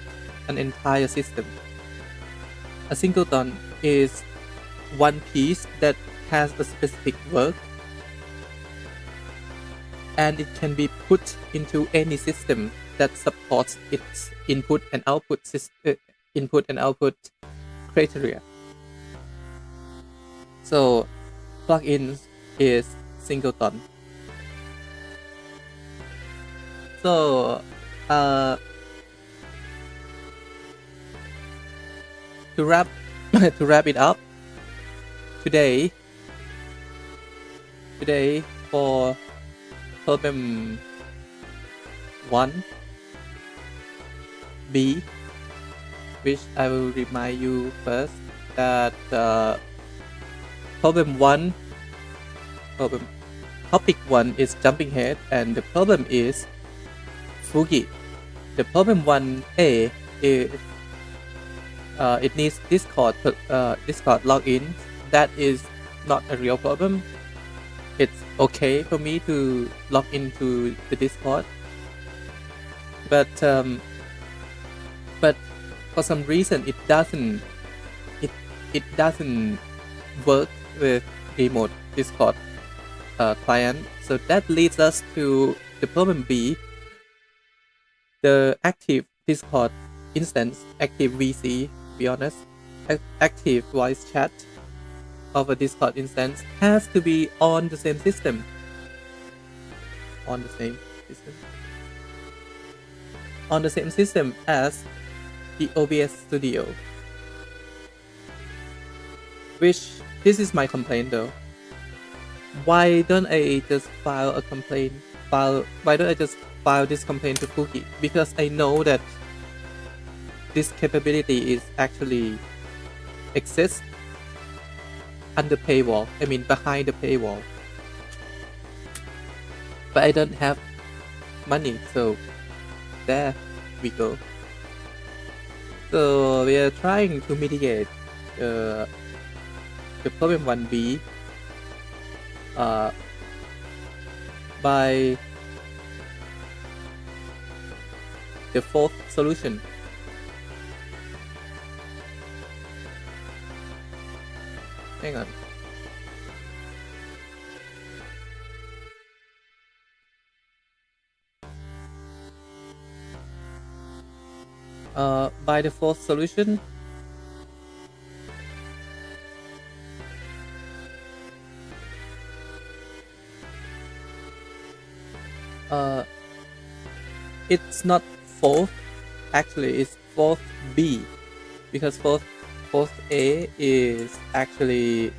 an entire system. A singleton is one piece that has a specific work, and it can be put into any system that supports its input and output criteria. So plugins is singleton. So to wrap it up, today for problem 1b, which I will remind you first that topic 1 is jumping head, and the problem is Fugi. The problem 1a is it needs Discord login. That is not a real problem. It's okay for me to log into the Discord, but for some reason it doesn't work with remote Discord client. So that leads us to the problem B, the active Discord instance, active VC, to be honest, active voice chat of a Discord instance has to be on the same system. On the same system as the OBS Studio. Which, this is my complaint though. Why don't I just file a complaint? Why don't I just file this complaint to Cookie? Because I know that this capability is actually exists under paywall. I mean behind the paywall. But I don't have money, so there we go. So we are trying to mitigate the problem 1B by the fourth solution. Hang on. By the fourth solution, it's not fourth, actually it's fourth B, because fourth A is actually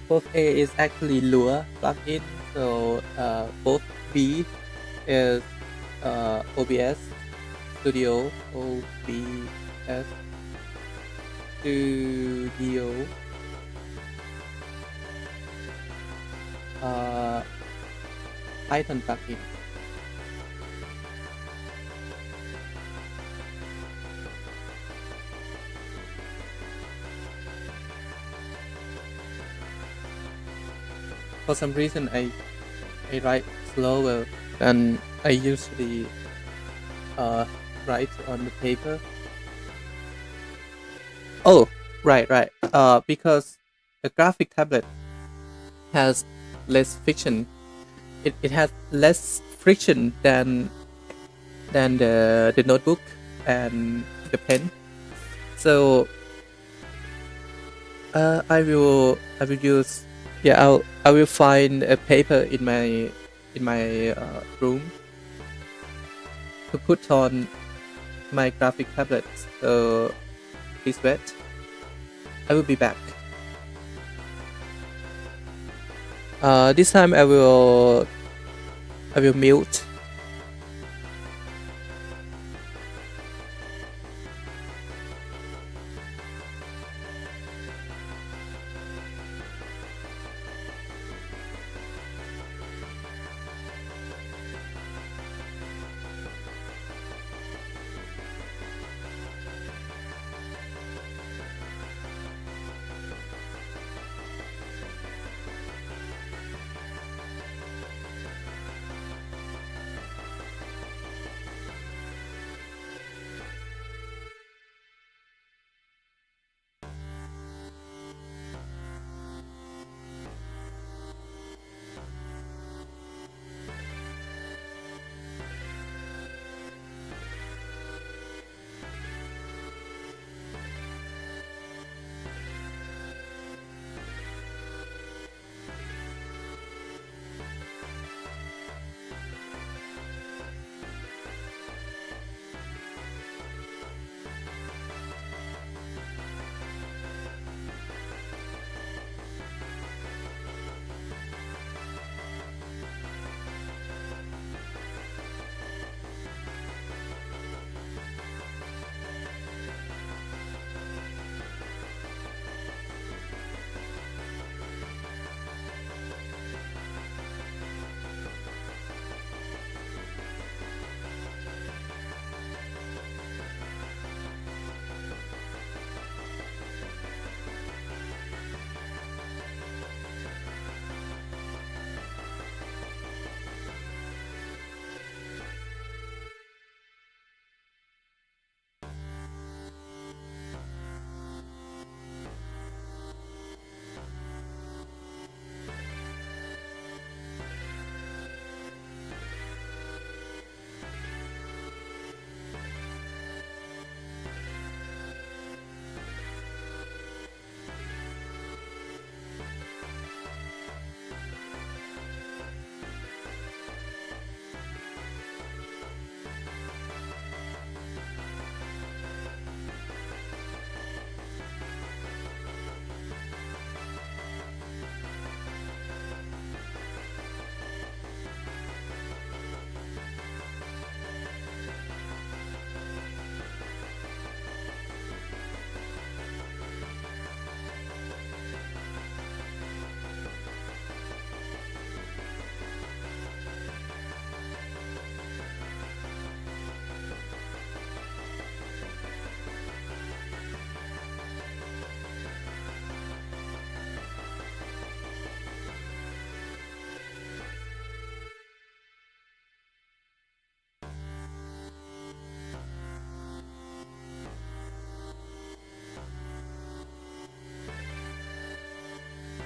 Lua plugin, so fourth B is OBS Studio, OBS Studio, Python plugin. For some reason, I write slower than I usually write on the paper. Oh, right. Because the graphic tablet has less friction. It has less friction than the notebook and the pen. So I will use. Yeah, I will find a paper in my room to put on my graphic tablet. So please wait. I will be back. This time I will mute.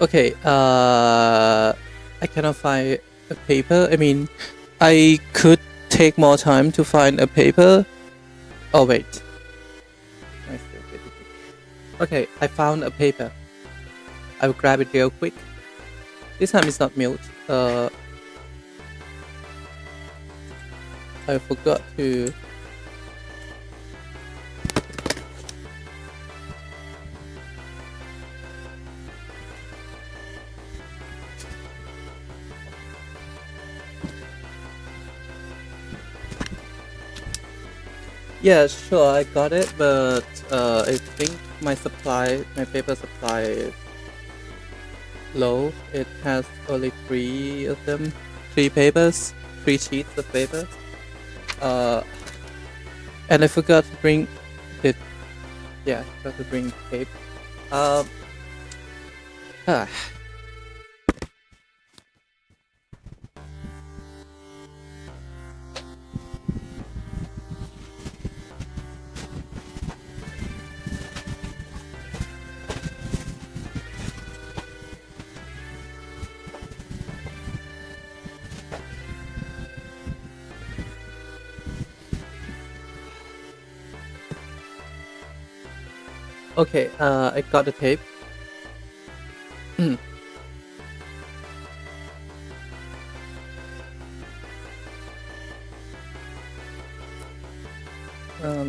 Okay, I cannot find a paper. I mean, I could take more time to find a paper. Oh wait. I still get it. Okay, I found a paper. I will grab it real quick. This time it's not milk. I forgot to. Yeah, sure, I got it, but I think my paper supply is low. It has only 3 of them, 3 papers, 3 sheets of paper. And I forgot to bring it. Yeah, I forgot to bring tape. Ah. Okay, I got the tape.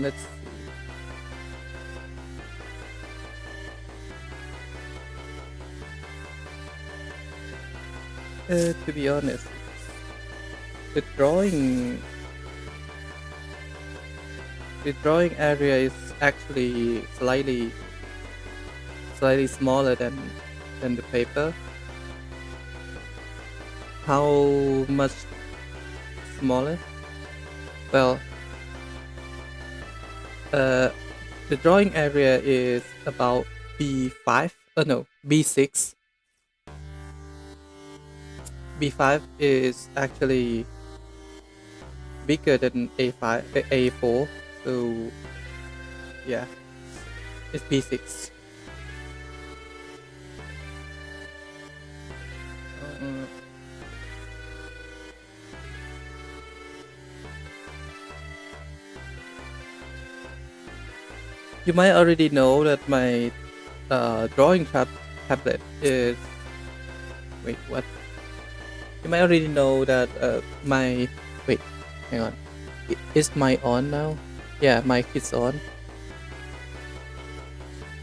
Let's see. To be honest, the drawing area is actually slightly smaller than the paper. How much smaller? Well, the drawing area is about B5. No, B6. B5 is actually bigger than A5, A4. So yeah, it's B6. You might already know that my drawing tablet is. Wait, what? You might already know that my. Wait, hang on. Is my on now? Yeah, mic is on.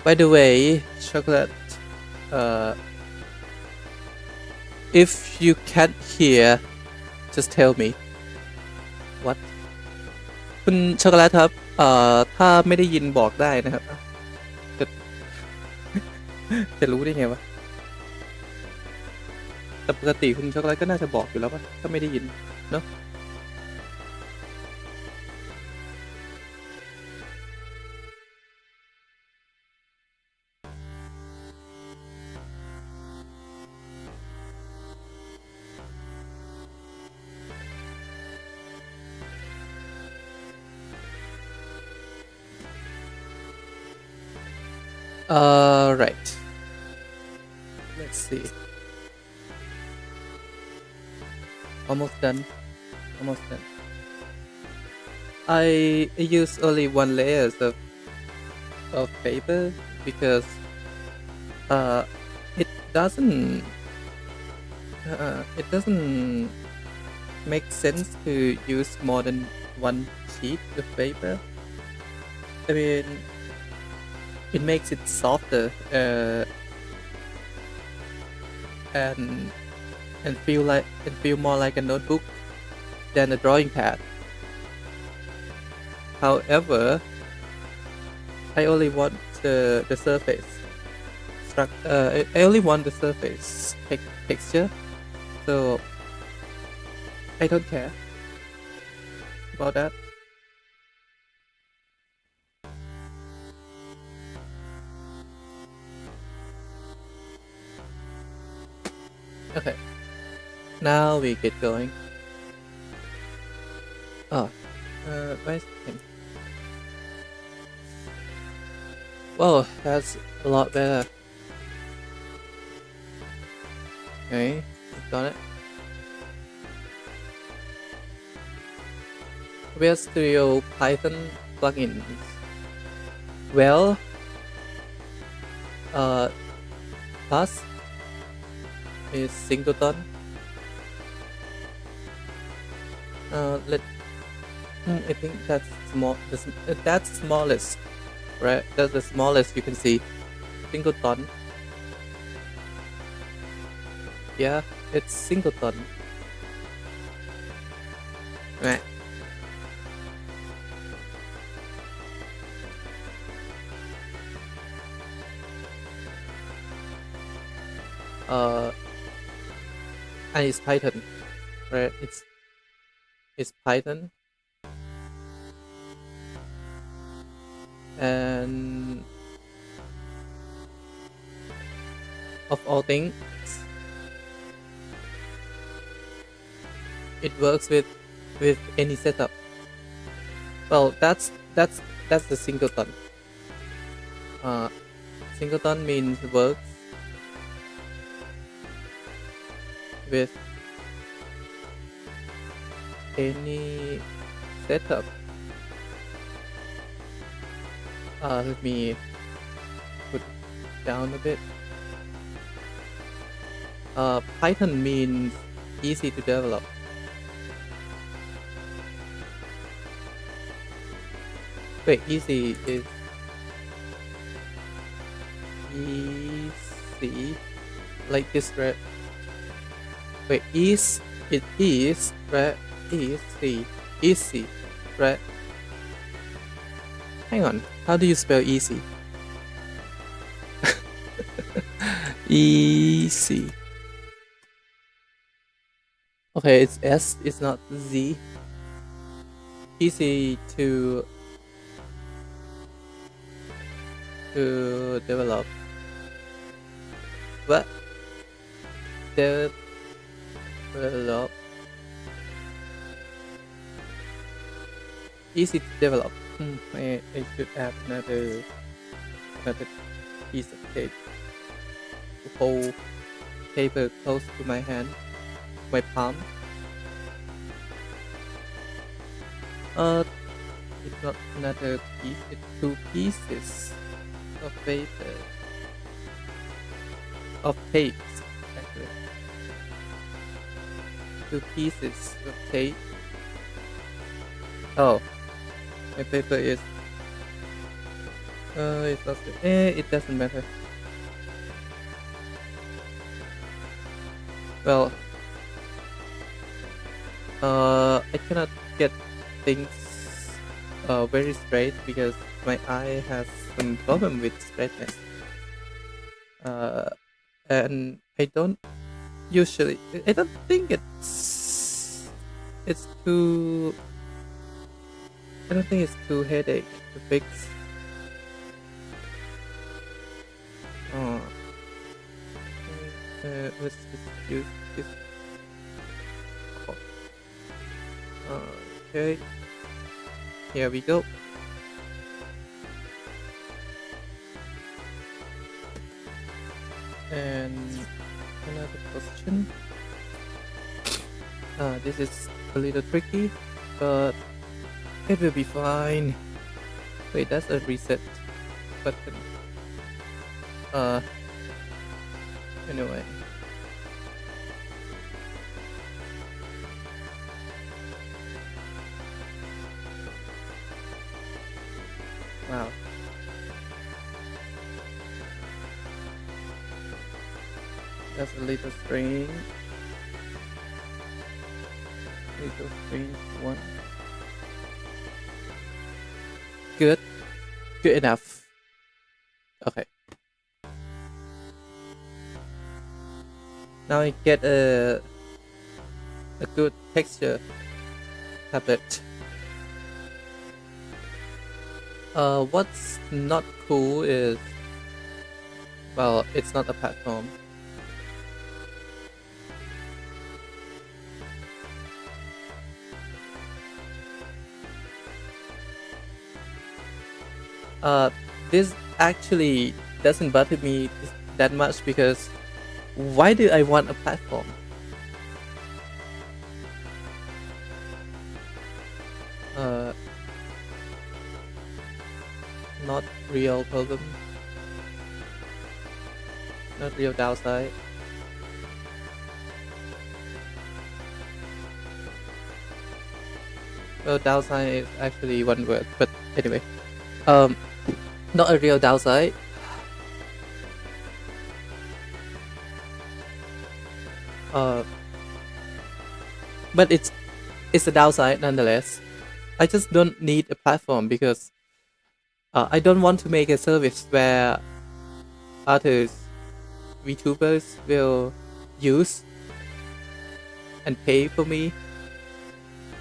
By the way, chocolate. If you can't hear, just tell me. What? คุณช็อกโกแลตครับถ้าไม่ได้ยินบอกได้นะครับจะจะรู้ได้ไงวะแต่ปกติคุณช็อกโกแลตก็น่าจะบอกอยู่แล้วป่ะถ้าไม่ได้ยินเนาะ Right. Let's see. Almost done. I use only 1 layer of paper because it doesn't make sense to use more than 1 sheet of paper. I mean, it makes it softer and feel more like a notebook than a drawing pad. However, I only want the surface I only want the surface texture, so I don't care about that. Okay, now we get going. Oh, where's the pen? Whoa, that's a lot better. Okay, got it. Visual Studio Python plugins. Well, plus is singleton. I think that's small. That's smallest, right? That's the smallest you can see. Singleton. Yeah, it's singleton. Right. And it's Python, right? It's Python, and of all things, it works with any setup. Well, that's the singleton. Singleton means works with any setup. Let me put it down a bit. Python means easy to develop. Wait, easy is easy like this, right? Wait, it is, right? Easy, right? Hang on, how do you spell easy? Easy. Okay, it's S, it's not Z. Easy to develop. What? Develop. Easy to develop. I should add another piece of tape to hold paper close to my hand, my palm. It's not another piece, it's two pieces of paper, of tapes actually. Two pieces of tape. Oh, my paper is it's also, it doesn't matter. Well, I cannot get things very straight because my eye has some problem with straightness. And I don't think it's too. I don't think it's too headache to fix. Let's just use this. Okay, here we go. And another question. This is a little tricky, but it will be fine. Wait, that's a reset button. Anyway. Wow. That's a little strange. Little strange one. Good enough. Okay. Now I get a good texture tablet. What's not cool is, well, it's not a platform. This actually doesn't bother me that much because Why do I want a platform? Not real problem, not real downside. Well, downside is actually one word, but anyway, not a real downside. But it's a downside nonetheless. I just don't need a platform because I don't want to make a service where others, VTubers, will use and pay for me.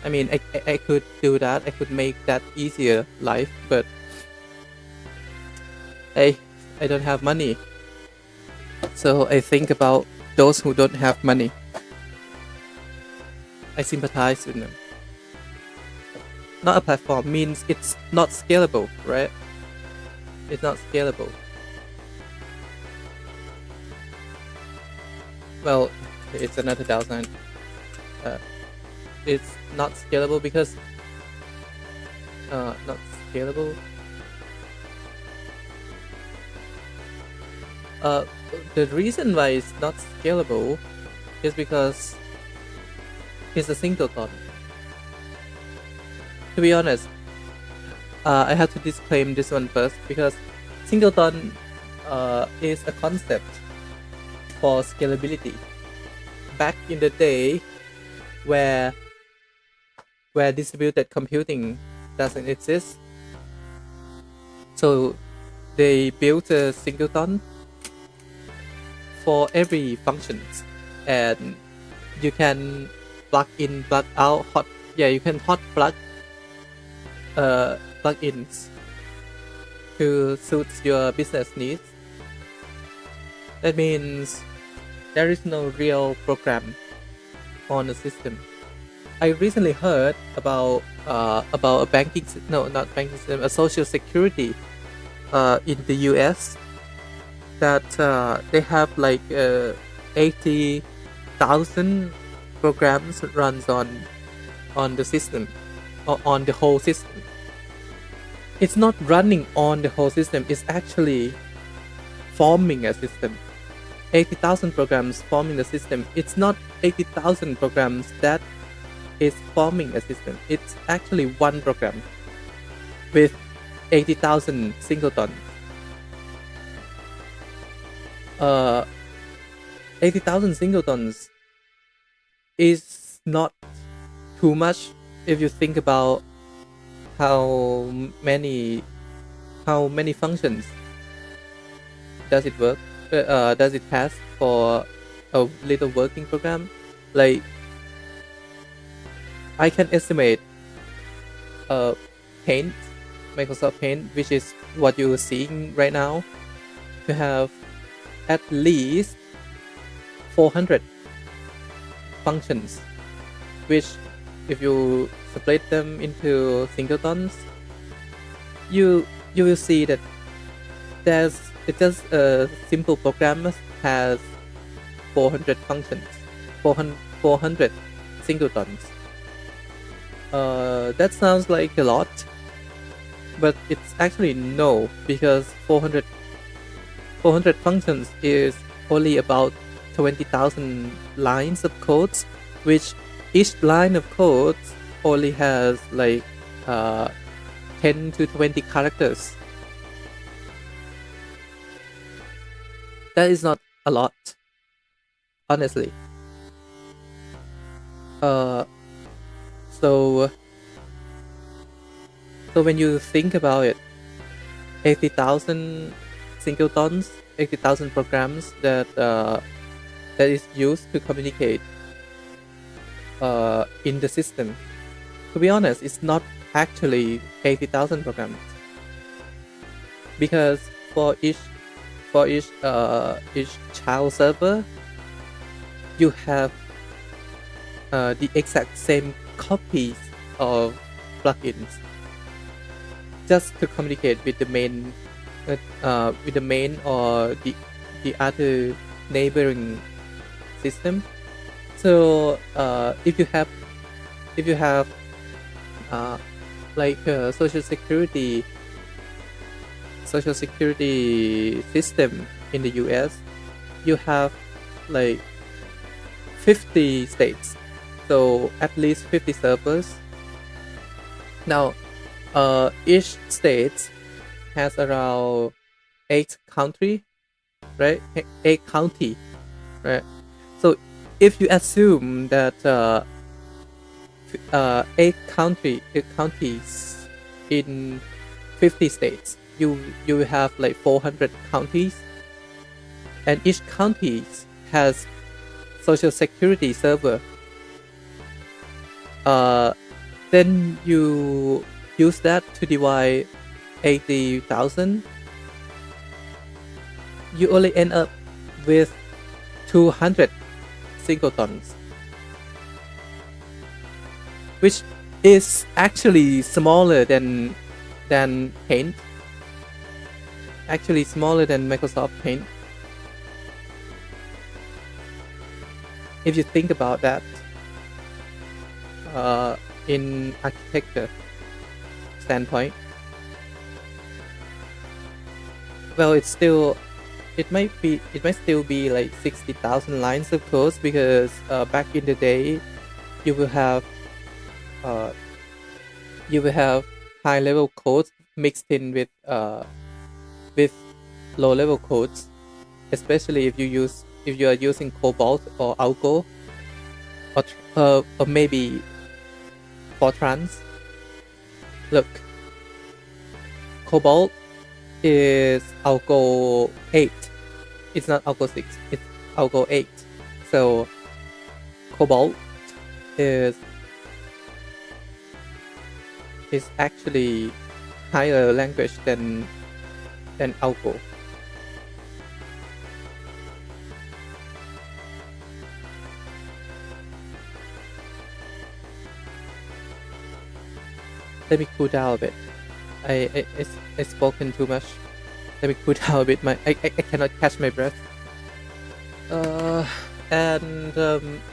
I mean, I could do that. I could make that easier life, but I don't have money. So I think about those who don't have money. I sympathize with them. Not a platform means it's not scalable, right? It's not scalable. Well, it's another downside. It's not scalable because not scalable. The reason why it's not scalable is because it's a singleton. To be honest, I have to disclaim this one first because singleton is a concept for scalability. Back in the day, where distributed computing doesn't exist, so they built a singleton for every functions, and you can plug in, plug out, you can hot plug plugins to suit your business needs. That means there is no real program on the system. I recently heard about a a social security in the US that they have like 80,000 programs runs on the system, or on the whole system. It's not running on the whole system, it's actually forming a system. 80,000 programs forming the system. It's not 80,000 programs that is forming a system. It's actually one program with 80,000 singletons. 80,000 singletons is not too much if you think about how many functions does it work, does it has for a little working program. Like, I can estimate Paint, Microsoft Paint, which is what you're seeing right now, to have at least 400 functions, which if you split them into singletons, you will see that it's just a simple program has 400 functions, 400 singletons. That sounds like a lot, but it's actually no, because 400 functions is only about 20,000 lines of codes, which each line of code only has like 10 to 20 characters. That is not a lot, honestly. So when you think about it, 80,000 singletons, 80,000 programs that is used to communicate in the system. To be honest, it's not actually 80,000 programs, because for each child server, you have the exact same copies of plugins just to communicate with the main or the other neighboring system. So if you have like a social security system in the US, you have like 50 states, so at least 50 servers. Now each state has around 8 country, right? 8 county, right? So if you assume that 8 counties in 50 states, you will have like 400 counties, and each county has social security server. Then you use that to divide 80,000. You only end up with 200 singletons, which is actually smaller than Paint. Actually smaller than Microsoft Paint. If you think about that, in architecture standpoint, well, it might still be like 60,000 lines of code, because back in the day, you will have high level codes mixed in with low level codes, especially if you are using Cobalt or Algo, or maybe Fortrans. Look, Cobalt is Algo 8. It's not Algo 6, it's Algo 8. So Cobalt is actually higher language than Algo. Let me cool down a bit. I spoken too much. Let me cool down a bit. I cannot catch my breath. And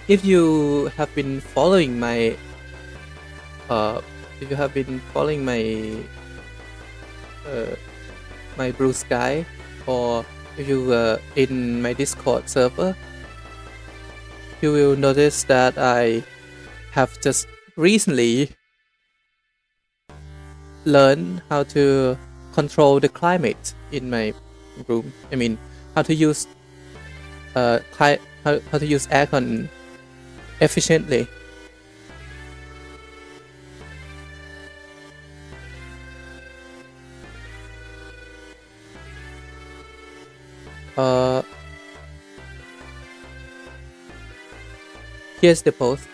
if you have been following my my Blue Sky, or if you were in my Discord server, you will notice that I have just recently learn how to control the climate in my room. I mean, how to use how to use aircon efficiently. Here's the post.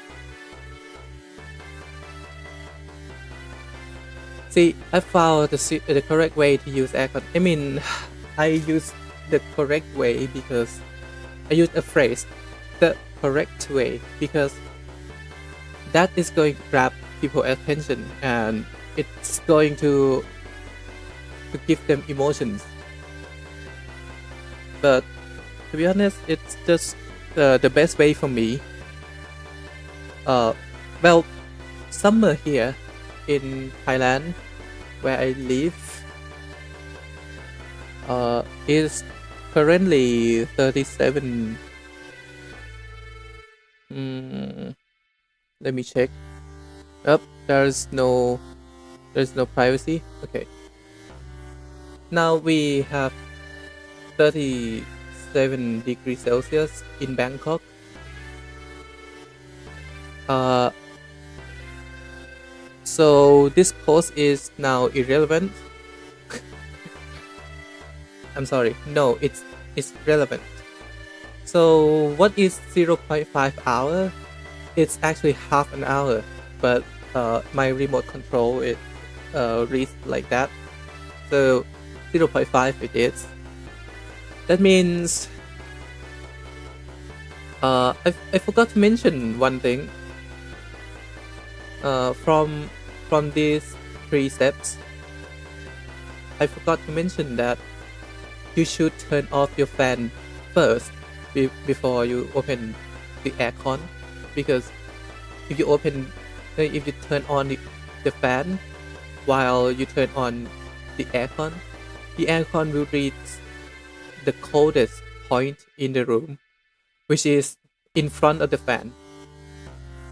See, I found the correct way to use aircon. I mean, I use the correct way because I use a phrase, the correct way, because that is going to grab people's attention, and it's going to give them emotions. But to be honest, it's just the best way for me. Well, summer here in Thailand, where I live, is currently 37. Let me check. There's no privacy. Okay. Now we have 37 degrees Celsius in Bangkok. So this post is now irrelevant. I'm sorry. No, it's relevant. So what is 0.5 hour? It's actually half an hour, but my remote control it reads like that. So 0.5 it is. That means I forgot to mention one thing. From these 3 steps, I forgot to mention that you should turn off your fan first before you open the aircon, because if you open if you turn on the fan while you turn on the aircon will reach the coldest point in the room, which is in front of the fan.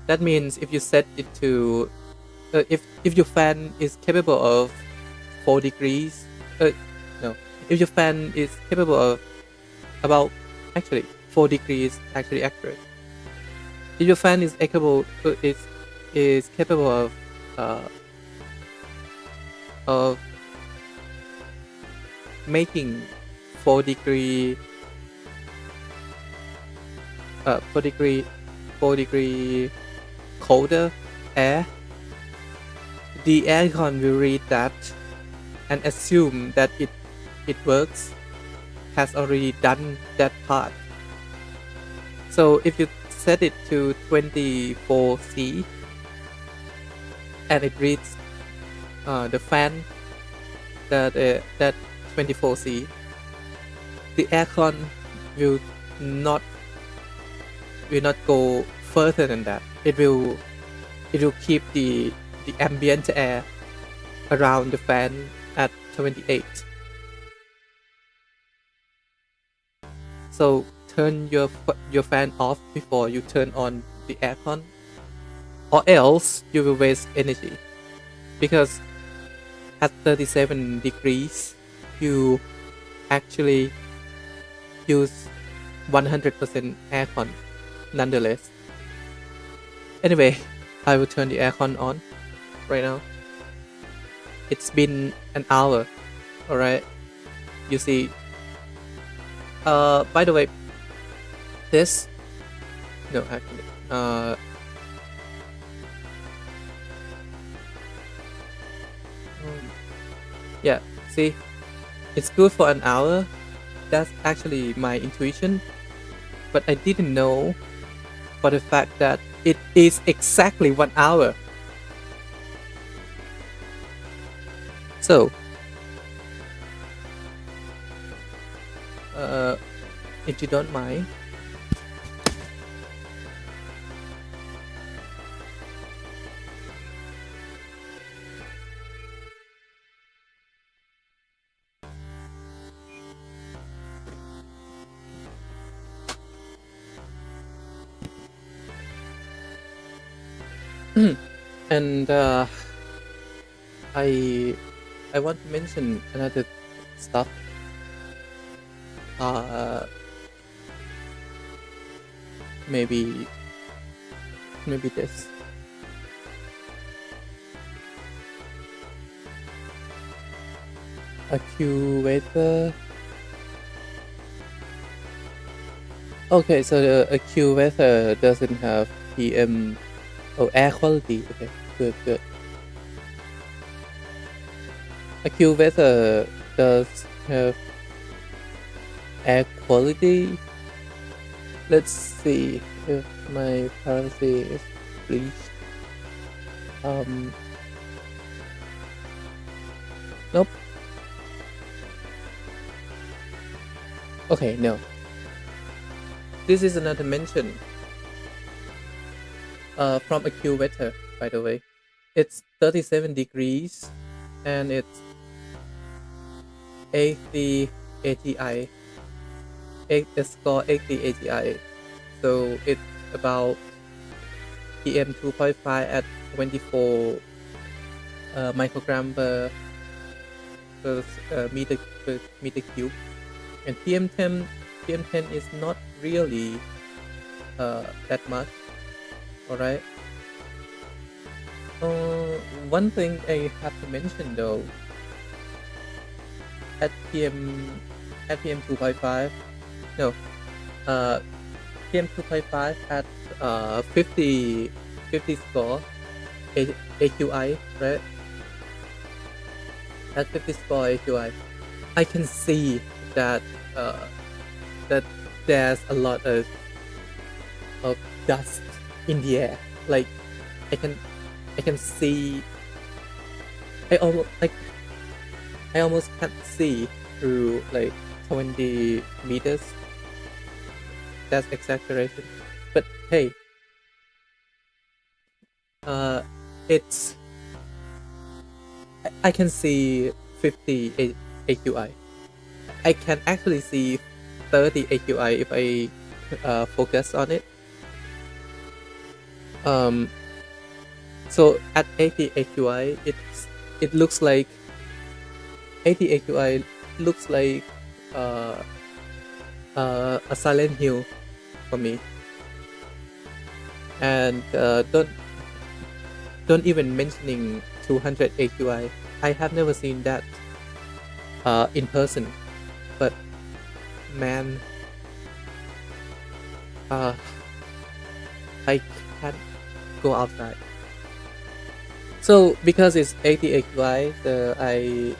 That means if you set it to if your fan is capable of 4 degrees no if your fan is capable of about actually 4 degrees actually accurate. If your fan is capable of making 4 degree 4 degree colder air, the aircon will read that and assume that it works, has already done that part. So if you set it to 24C and it reads the fan that 24C, the aircon will not go further than that. It will keep the ambient air around the fan at 28. So turn your fan off before you turn on the aircon, or else you will waste energy, because at 37 degrees you actually use 100% aircon nonetheless. Anyway, I will turn the aircon on right now. It's been an hour. Alright, you see. By the way, this no actually yeah, see, it's good for an hour. That's actually my intuition, but I didn't know for the fact that it is exactly 1 hour. So if you don't mind, and I want to mention another stuff. Maybe this. Accuvator. Okay, so the accuvator doesn't have PM. Oh, air quality. Okay, good. Accuvator does have air quality. Let's see if my currency is bleached. Nope. Okay, no. This is another mention from AccuWeather, by the way. It's 37 degrees and it's 80 ATI. It's score 80 ATI. So it's about PM 2.5 at 24 microgram per meter cube. And PM10 is not really that much. Alright. One thing I have to mention though, at PM 2.5, no, PM 2.5 at 50 score AQI, right? At 50 score AQI, I can see that that there's a lot of dust in the air. Like I can see. I almost can't see through like 20 meters. that's exaggeration. But hey, it's I can see 50 AQI. I can actually see 30 AQI if I focus on it. So at 80 AQI, it looks like 80 AQI looks like a silent hill for me, and don't even mentioning 200 AQI. I have never seen that in person, but man, I can't go outside. So because it's 80 AQI, I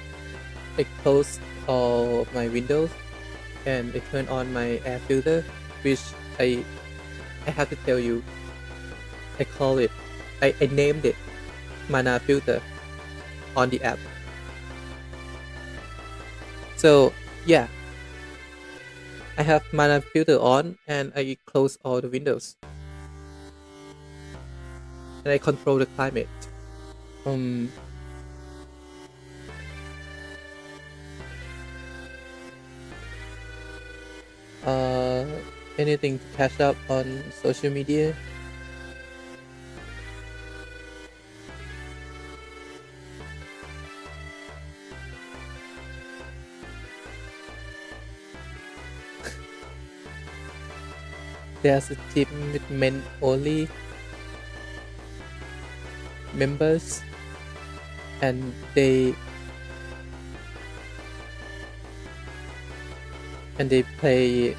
close all my windows and I turn on my air filter, which I have to tell you, I call it, I named it mana filter on the app. So yeah, I have mana filter on and I close all the windows and I control the climate. Anything to catch up on social media? There's a team with men only members, and they play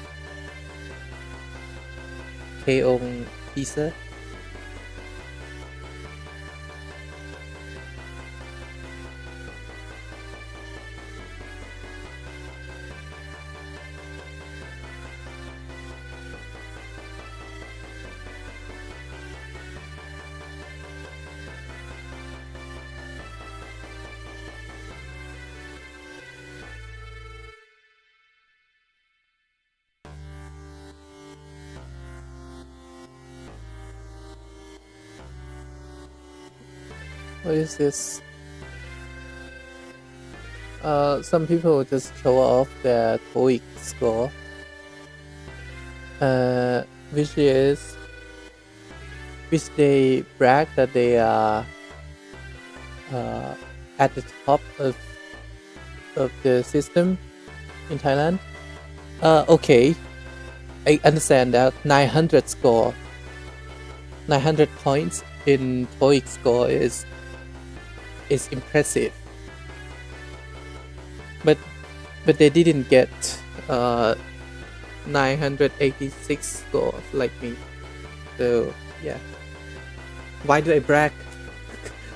K-on pizza. What is this? Some people just show off their TOEIC score, which they brag that they are at the top of the system in Thailand. Okay, I understand that 900 score, 900 points in TOEIC score is impressive, but they didn't get 986 scores like me. So yeah, why do I brag?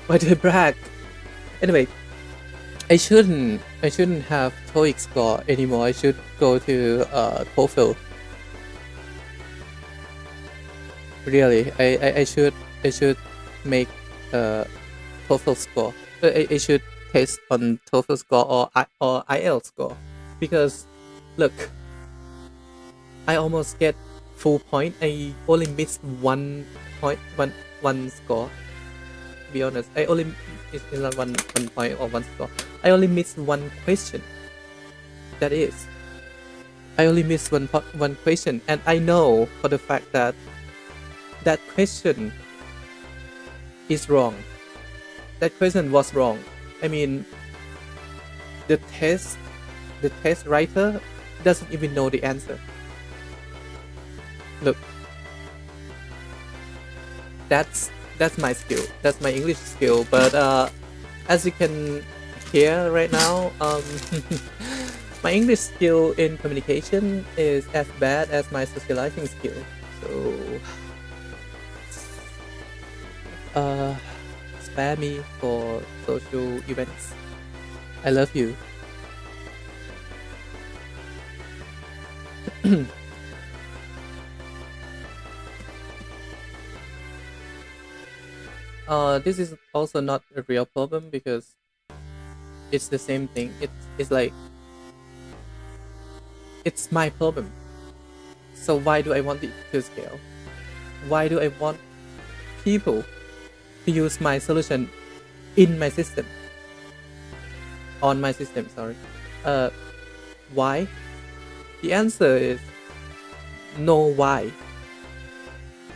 Why do I brag? Anyway, I shouldn't have TOEIC score anymore. I should go to TOEFL. Really, I should make TOEFL score. I should test on TOEFL score or IELTS score, because look, I almost get full point. I only missed 1 point, one score. To be honest, I only it's not one point or one score. I only missed one question. That is, I only missed one question, and I know for the fact that that question is wrong. That question was wrong. I mean, the test writer doesn't even know the answer. Look, that's my skill. That's my English skill. But as you can hear right now, my English skill in communication is as bad as my socializing skill. So spare me for social events. I love you. This is also not a real problem because it's the same thing. It's like it's my problem. So why do I want it to scale? Why do I want people to use my solution in my system? On my system, sorry. Why? The answer is no why.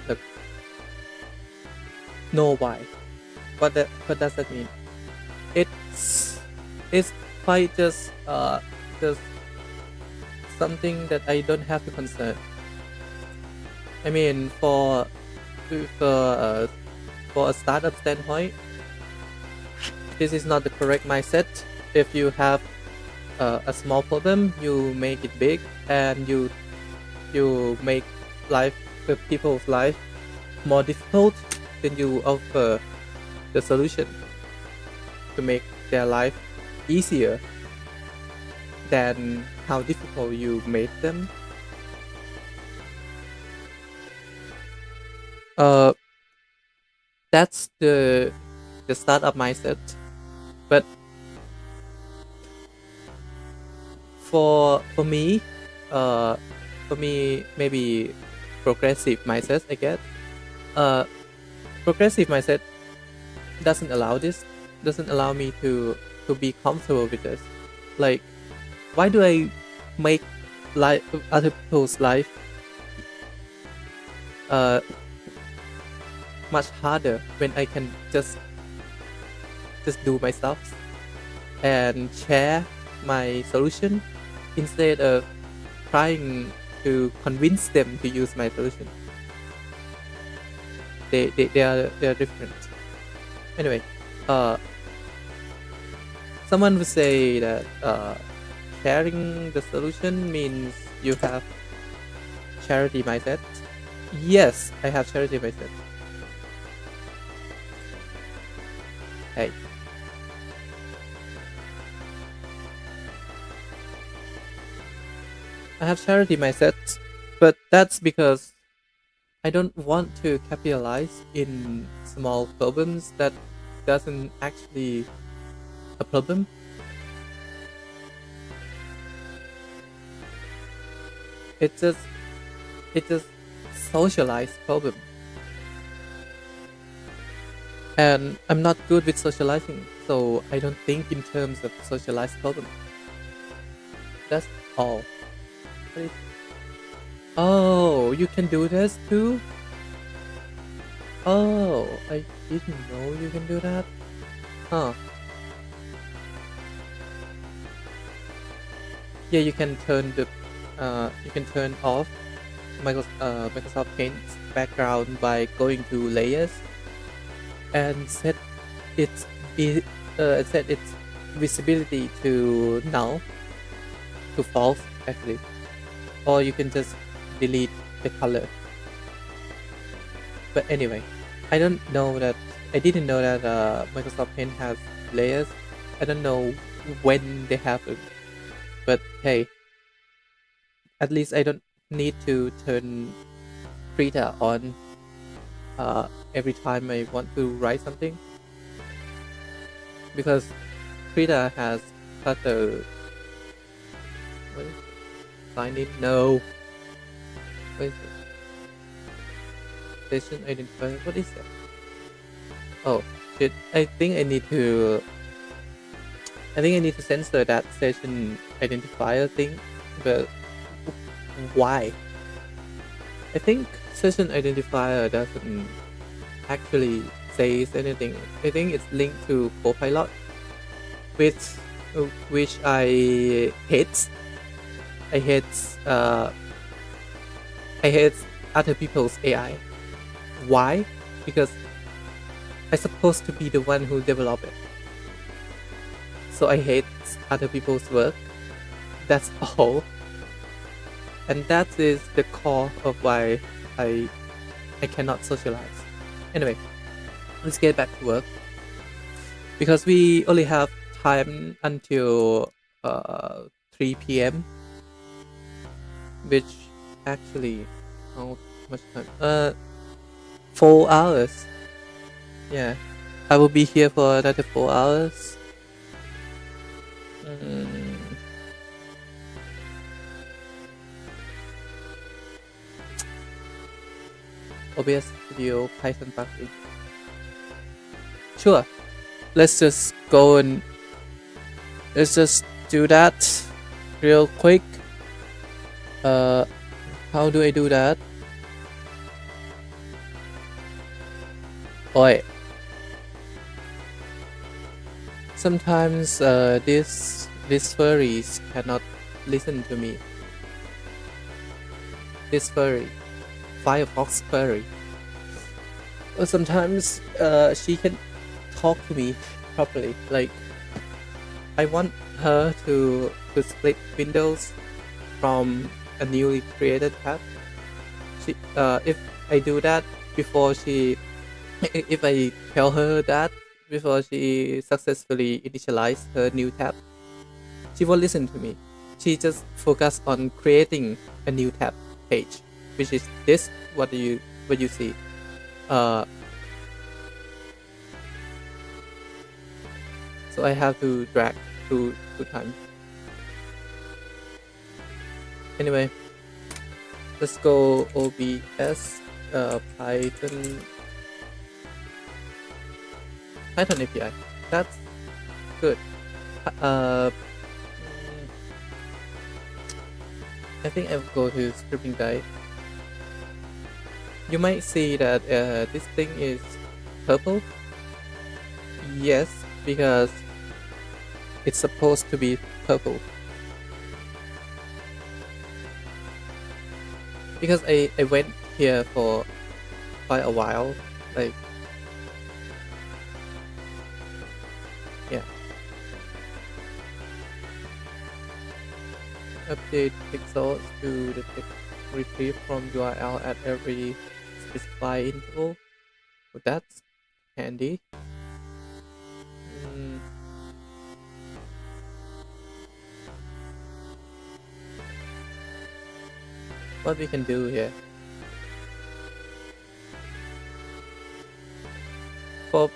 Look, no why. What does that mean? It's quite just something that I don't have to concern. I mean, for a startup standpoint, this is not the correct mindset. If you have a small problem, you make it big, and you make people's life more difficult. Then you offer the solution to make their life easier than how difficult you made them. That's the startup mindset. But for me, maybe progressive mindset, I guess. Progressive mindset doesn't allow me to be comfortable with this. Like, why do I make other people's life much harder when I can just do my stuff and share my solution instead of trying to convince them to use my solution? They are different. Anyway, someone would say that sharing the solution means you have charity mindset. Yes, I have charity mindset. Hey. I have charity mindset, but that's because I don't want to capitalize in small problems that doesn't actually a problem. It's just socialized problem. And I'm not good with socializing, so I don't think in terms of socialized problem. That's all. Oh, you can do this too? Oh, I didn't know you can do that. Huh. Yeah, you can turn off Microsoft Paint's background by going to layers and set its visibility to null, to false actually, or you can just delete the color. But anyway, I didn't know that Microsoft Paint has layers. I don't know when they have them, but hey, at least I don't need to turn Krita on every time I want to write something, because Krita has cut a sign in. No, what is it? Session identifier. What is that? Oh shit! I think I need to censor that session identifier thing. But why? I think session identifier doesn't actually say anything. I think it's linked to Copilot, which I hate. I hate other people's AI. Why? Because I'm supposed to be the one who develop it. So I hate other people's work. That's all. And that is the core of why I cannot socialize. Anyway, let's get back to work, because we only have time until 3 p.m. which actually, how much time? 4 hours. Yeah, I will be here for another 4 hours. OBS Studio Python plugin. Sure. Let's just do that real quick. How do I do that? Oi. Sometimes these furries cannot listen to me. This furry, Firefox furry. Or sometimes she can talk to me properly. Like I want her to split Windows from a newly created tab. If I do that before if I tell her that before she successfully initialized her new tab, she won't listen to me. She just focus on creating a new tab page, which is this. What you see. So I have to drag two times. Anyway, let's go OBS Python API. That's good. I think I'll go to scripting guide. You might see that this thing is purple. Yes, because it's supposed to be purple. Because I went here for quite a while, like, yeah. Update pixels to the text retrieve from URL at every specified interval. So that's handy. What we can do here for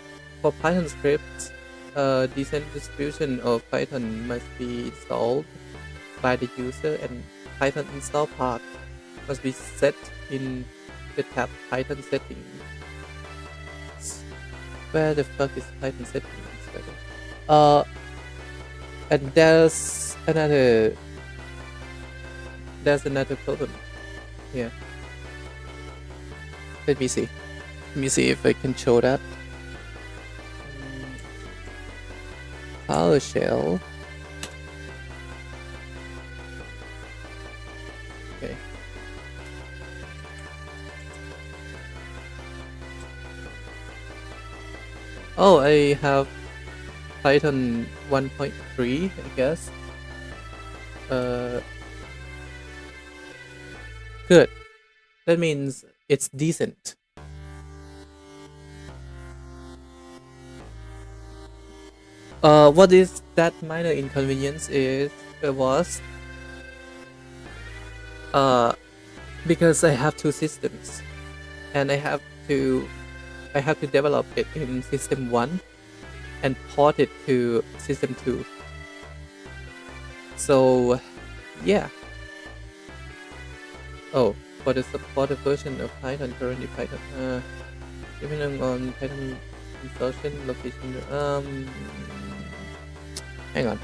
Python scripts, decent distribution of Python must be installed by the user, and Python install path must be set in the tab Python settings. Where the fuck is Python settings? And there's another problem here. Let me see if I can show that. PowerShell. Okay. Oh, I have Python 1.3, I guess. Good. That means it's decent. What is that minor inconvenience was because I have two systems, and I have to develop it in system 1 and port it to system 2. So yeah. Oh, for the supported version of Python, currently Python, depending on Python insertion location. Hang on.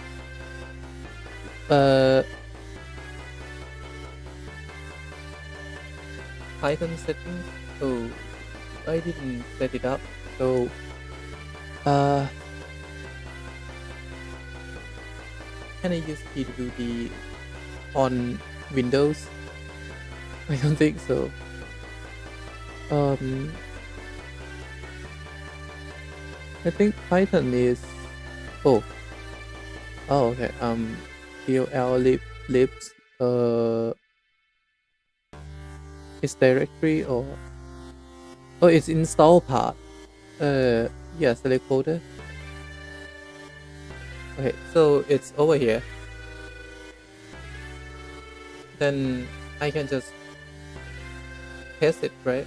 Python settings. Oh, I didn't set it up. So, can I use PWD on Windows? I don't think so. I think Python is. Oh, okay. DOL libs is directory or it's install path. Yeah, select folder. Okay, so it's over here. Then I can just paste it, right?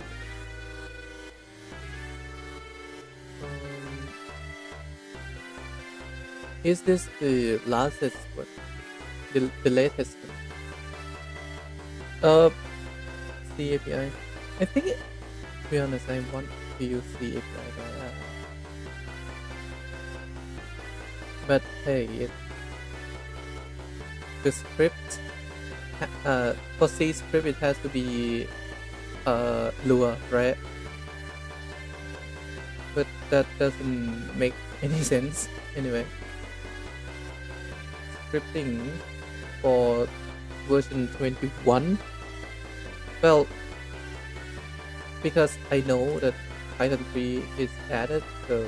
Is this the latest one? The latest one? C API. I think be honest, I want to use the API, but hey, the script, for C script, it has to be Lua, right? But that doesn't make any sense anyway. Scripting for version 21, well, because I know that Python 3 is added, so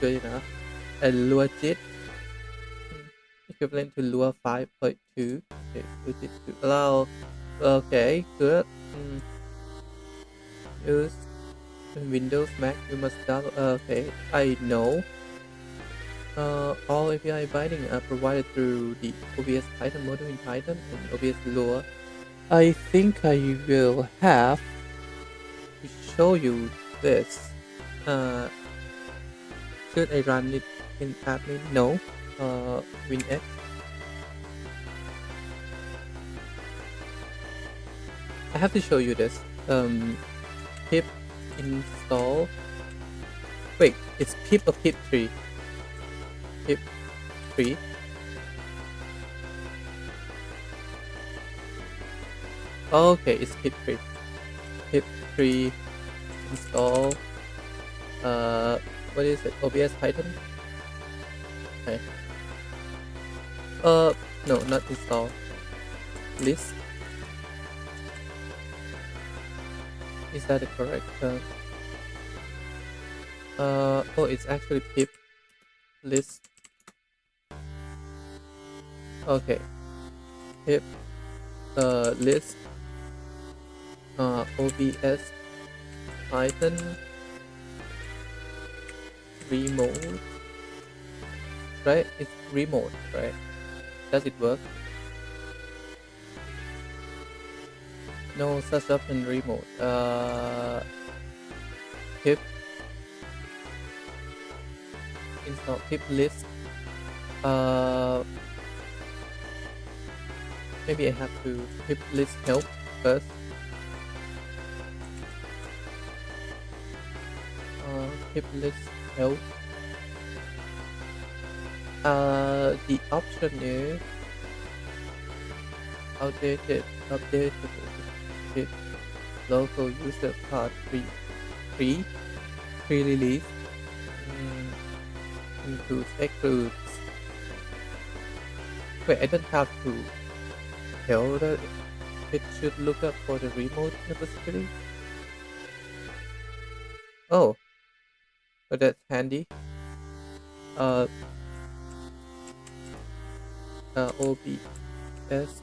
good enough. And Lua JIT, equivalent to Lua 5.2. Okay, Lua JIT to allow. Okay, good. Use Windows, Mac, you must download. Okay, I know. All API binding are provided through the OBS Python module in Python and OBS Lua. I think I will have to show you this. Should I run it in admin? No. WinX. I have to show you this. Pip install. Wait, it's pip or pip3? Pip3. Okay, it's pip3. Pip3 install. What is it? OBS Python? Okay. No, not install. List. Is that the correct term? Oh, it's actually pip list. Okay. Pip list OBS Python remote, right? It's remote, right? Does it work? No such option remote. Pip install pip list. Maybe I have to pip list help first. Pip list help. The option is outdated, updatable. Hit local user part pre-release. Includes excludes. Wait, I don't have to tell that it should look up for the remote necessarily. Oh, but that's handy. OBS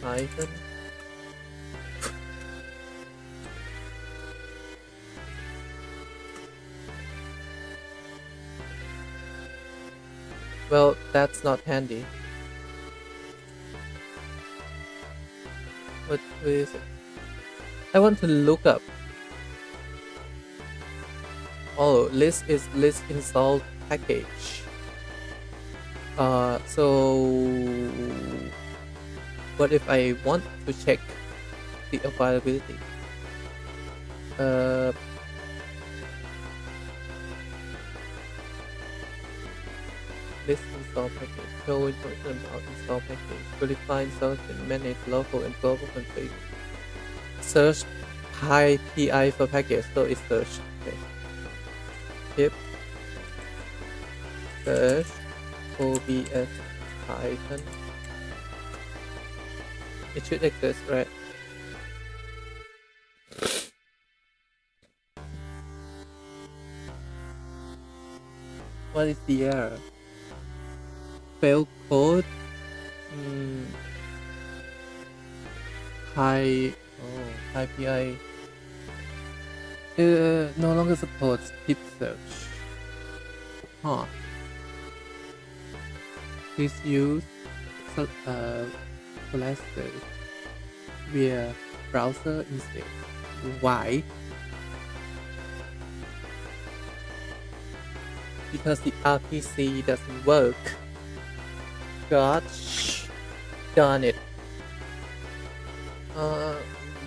Python. Well, that's not handy. What is it? I want to look up. Oh, list is list install package. So what if I want to check the availability? List install package. Show information about install package. Verify installation. Manage local and global config. Search PI for package. So it's search. Okay. Pip search OBS Python. It should exist, right? What is the error? Failed code. High PI. No longer supports pip search. Huh. Please use Blaster via browser instead. Why? Because the RPC doesn't work. Gosh darn it.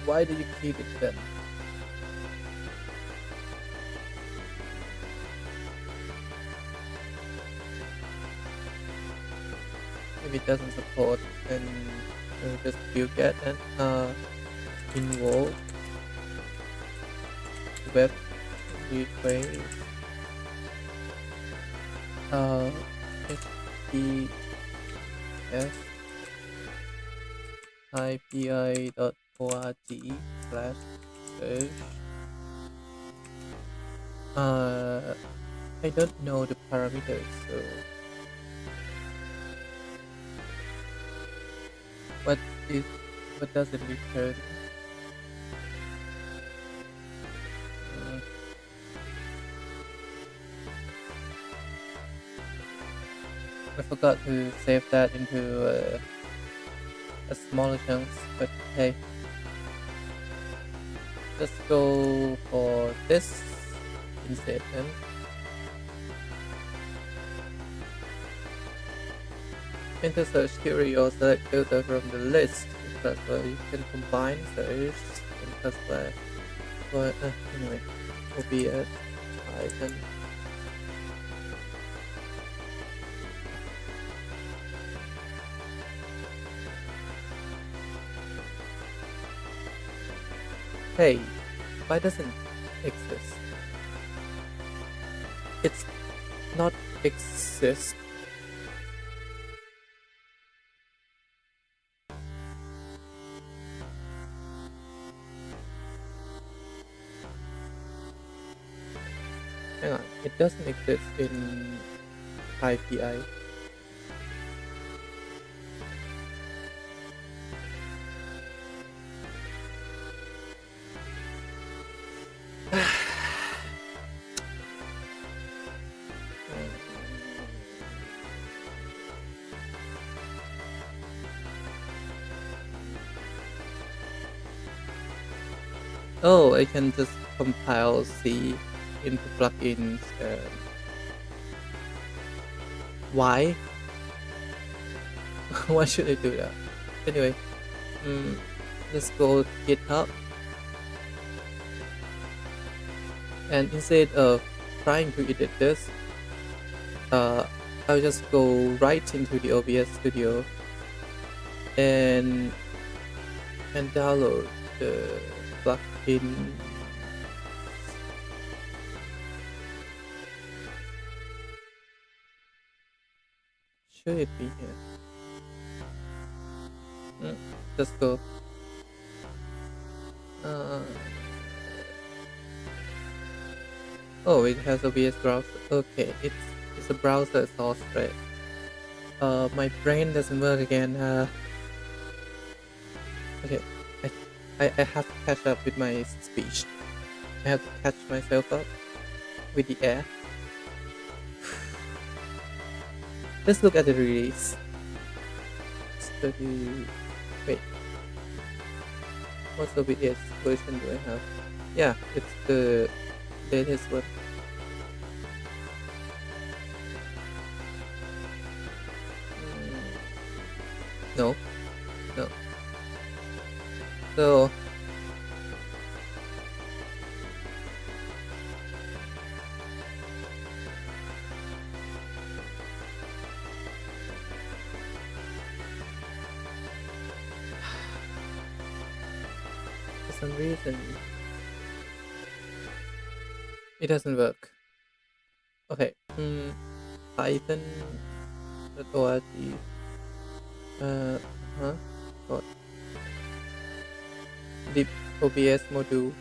Why do you keep it then? it doesn't support, then just you get an involved web gateway https ipi.org/search. I don't know the parameters, so what does it return? I forgot to save that into a smaller chunks, but hey, let's go for this instead then. Enter search query or select filter from the list. That's where you can combine search and that's where anyway, OBS Python. Hey, why doesn't exist? It's not exist. Hang on, it doesn't exist in IPI. Oh, I can just compile C into plugins. Why? Why should I do that? Anyway, let's go to GitHub. And instead of trying to edit this, I'll just go right into the OBS Studio and download the plugin. Should it be here? Let's go. Oh, it has OBS browser. Okay, it's a browser source, right? My brain doesn't work again. Okay, I have to catch up with my speech. I have to catch myself up with the air. Let's look at the release. Wait. What OBS version do I have? Yeah, it's the latest one. No. So for some reason it doesn't work. Okay, Python.org. Got the OBS module,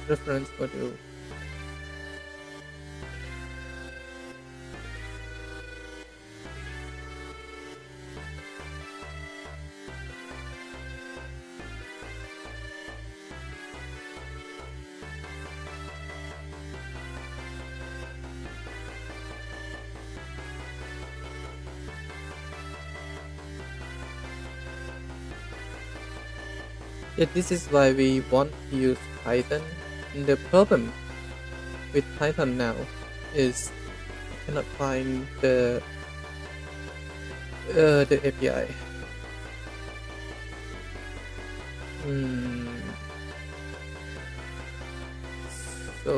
reference module. Yeah, this is why we want to use Python. And the problem with Python now is you cannot find the API. So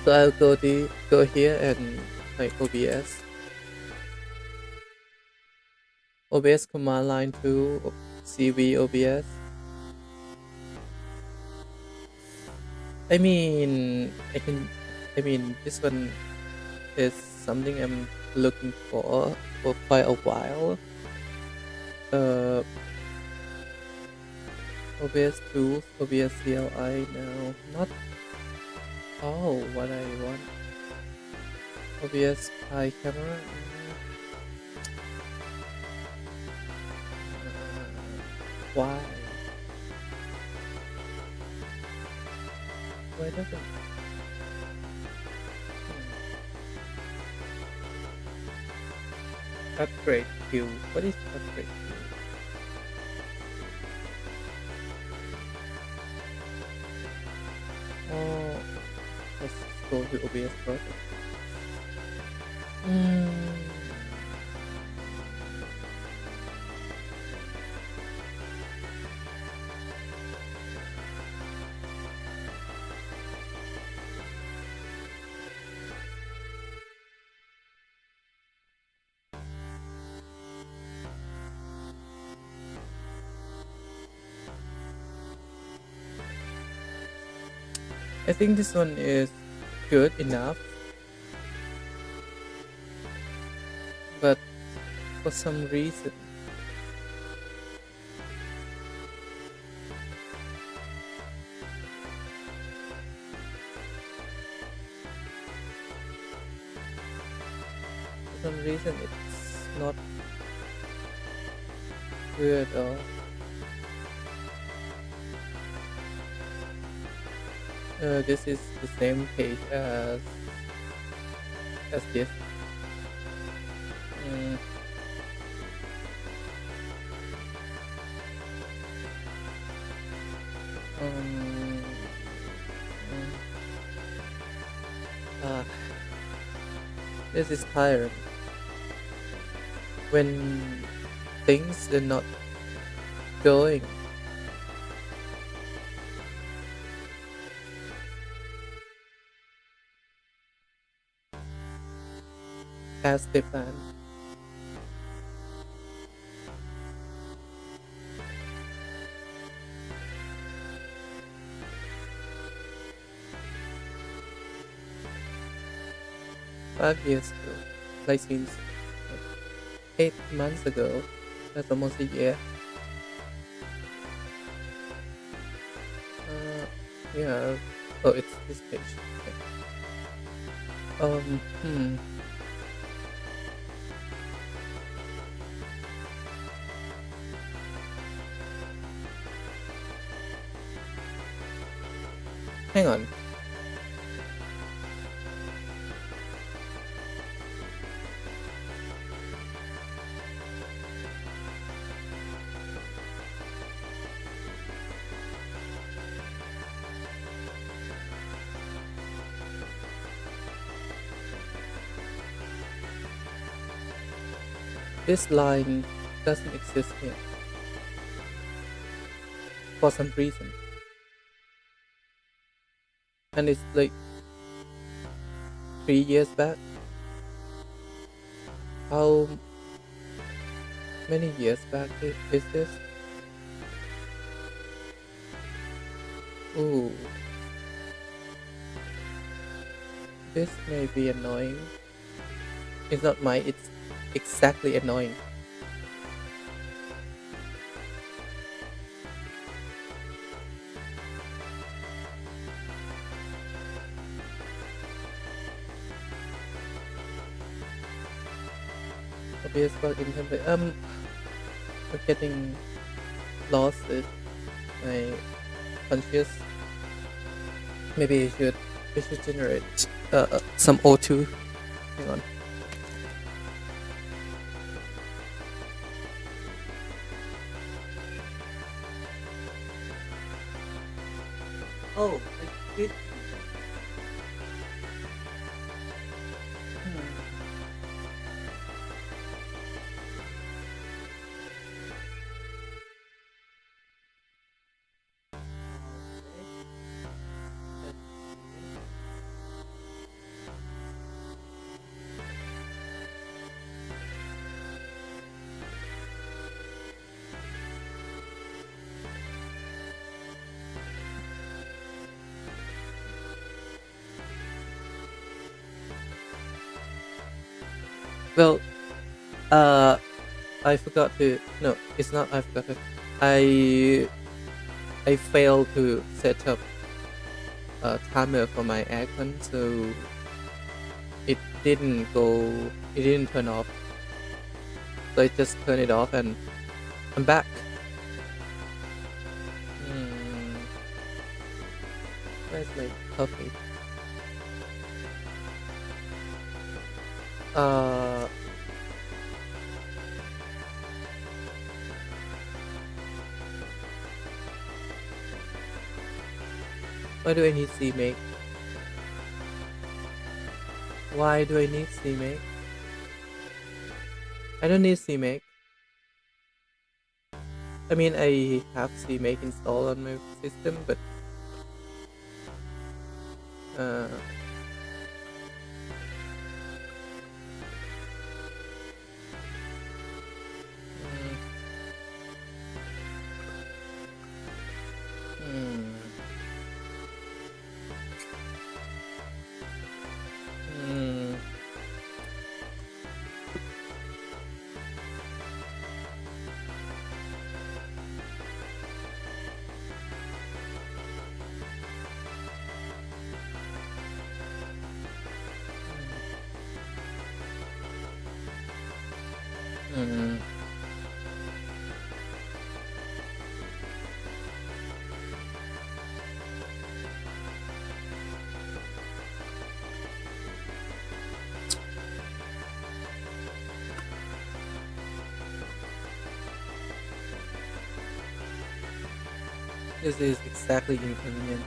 So I'll go here and like OBS command line to CV OBS. I mean this one is something I'm looking for quite a while. OBS tools, OBS CLI now, not all what I want. OBS Pi camera. Why? Why doesn't? Upgrade queue. What is upgrade queue? Oh, let's go to OBS project. I think this one is good enough, but for some reason it's not good or this is the same page as this. This is tiring when things are not going as they planned. Five years ago, like since 8 months ago, that's almost a year. Yeah. Oh, it's this page. Okay. Hang on. This line doesn't exist here for some reason, and it's like 3 years back. How many years back is this? Ooh, this may be annoying. It's not mine, it's exactly annoying. OBS plugin template. I'm getting lost in my conscious. Maybe we should generate some O2. Hang on. Oh, I did. Well, I forgot to. No, it's not. I forgot to. I failed to set up a timer for my aircon, so it didn't go. It didn't turn off. So I just turned it off, and I'm back. Where's my coffee? Why do I need CMake? Why do I need CMake? I don't need CMake. I mean, I have CMake installed on my system, but this is exactly inconvenient.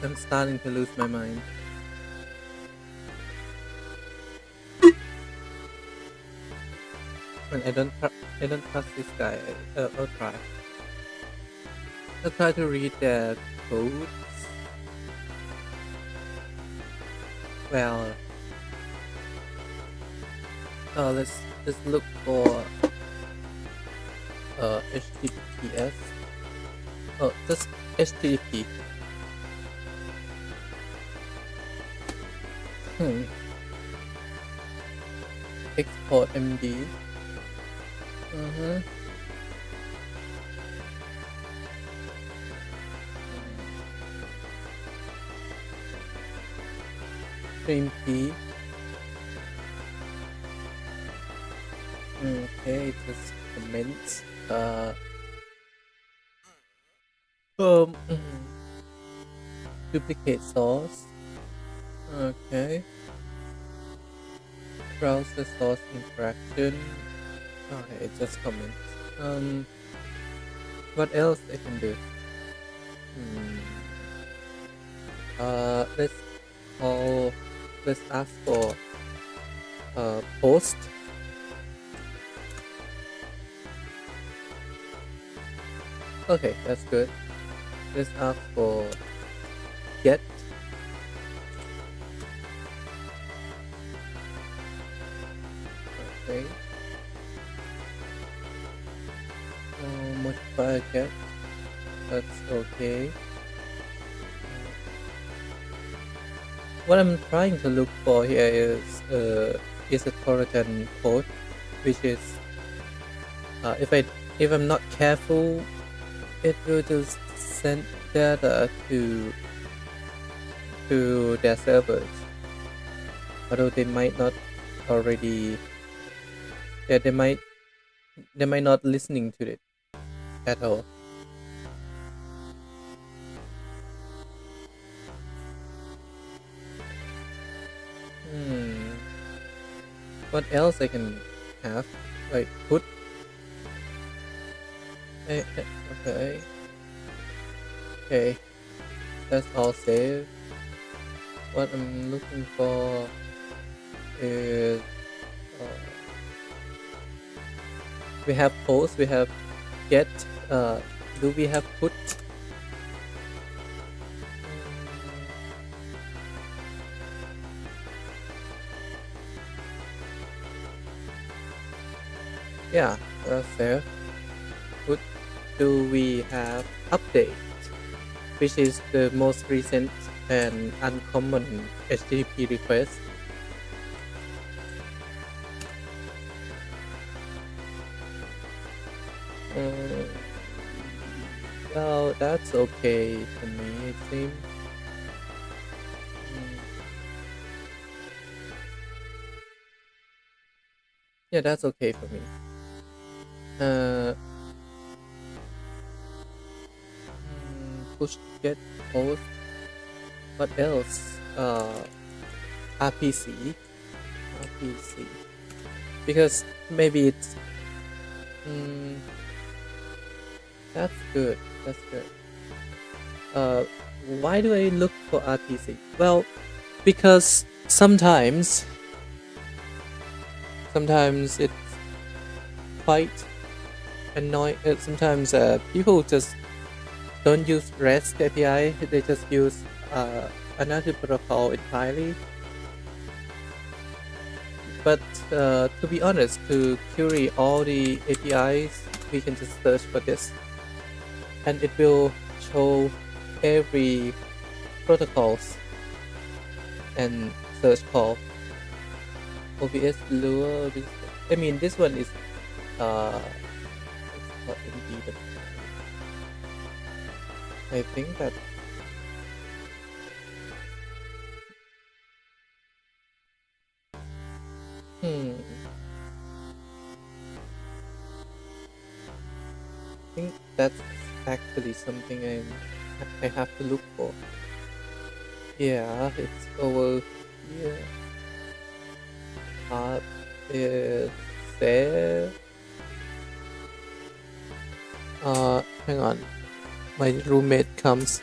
I'm starting to lose my mind. When I don't trust this guy. I'll try. I'll try to read their codes. Well, let's look for HTTPS. Oh, just HTTP. Export MD. Stream P. Okay, just comments. Duplicate source. Okay. Browser source interaction. Okay, just comments. What else I can do? Let's ask for post. Okay, that's good. Let's ask for get. Okay. Modify get. That's okay. What I'm trying to look for here is a Trojan code, which is if I'm not careful, it will just send data to their servers. Although they might not already, they might not listening to it at all. What else I can have? Like put. Okay. Okay. That's all saved. What I'm looking for is we have post, we have get. Do we have put? Yeah, that's fair. What do we have update, which is the most recent and uncommon HTTP request? Well, that's okay for me, it seems. Yeah, that's okay for me. Push get post. What else? RPC. Because maybe it's. That's good. Why do I look for RPC? Well, because sometimes it's quite annoying. Sometimes people just don't use REST API. They just use another protocol entirely. But to be honest, to query all the APIs, we can just search for this, and it will show every protocols and search call. OBS Lure. I mean, this one is it's called Indeed. I think that. I think that's actually something I have to look for. Yeah, it's over here. Is there? Hang on. My roommate comes.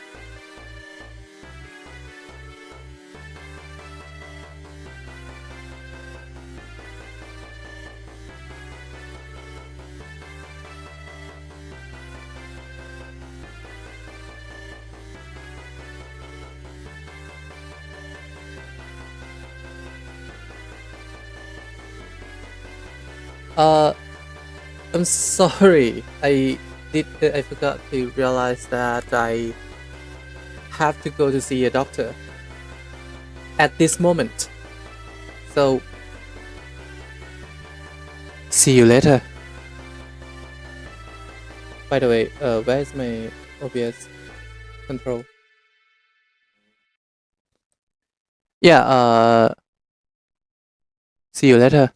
I'm sorry. I forgot to realize that I have to go to see a doctor at this moment. So, see you later. By the way, where is my OBS control? Yeah, see you later.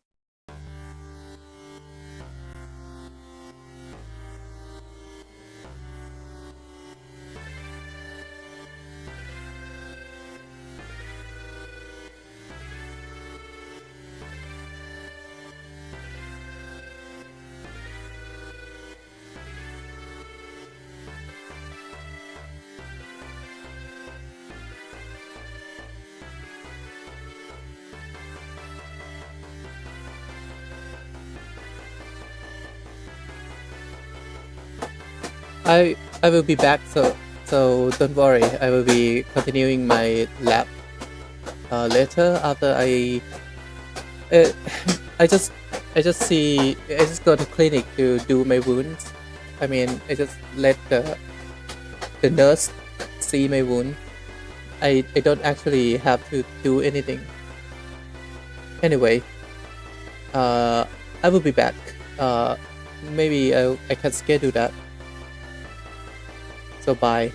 I will be back, so don't worry. I will be continuing my lab later after I just go to clinic to do my wounds. I mean, I just let the nurse see my wound. I don't actually have to do anything. Anyway, I will be back. Maybe I can schedule that. So bye.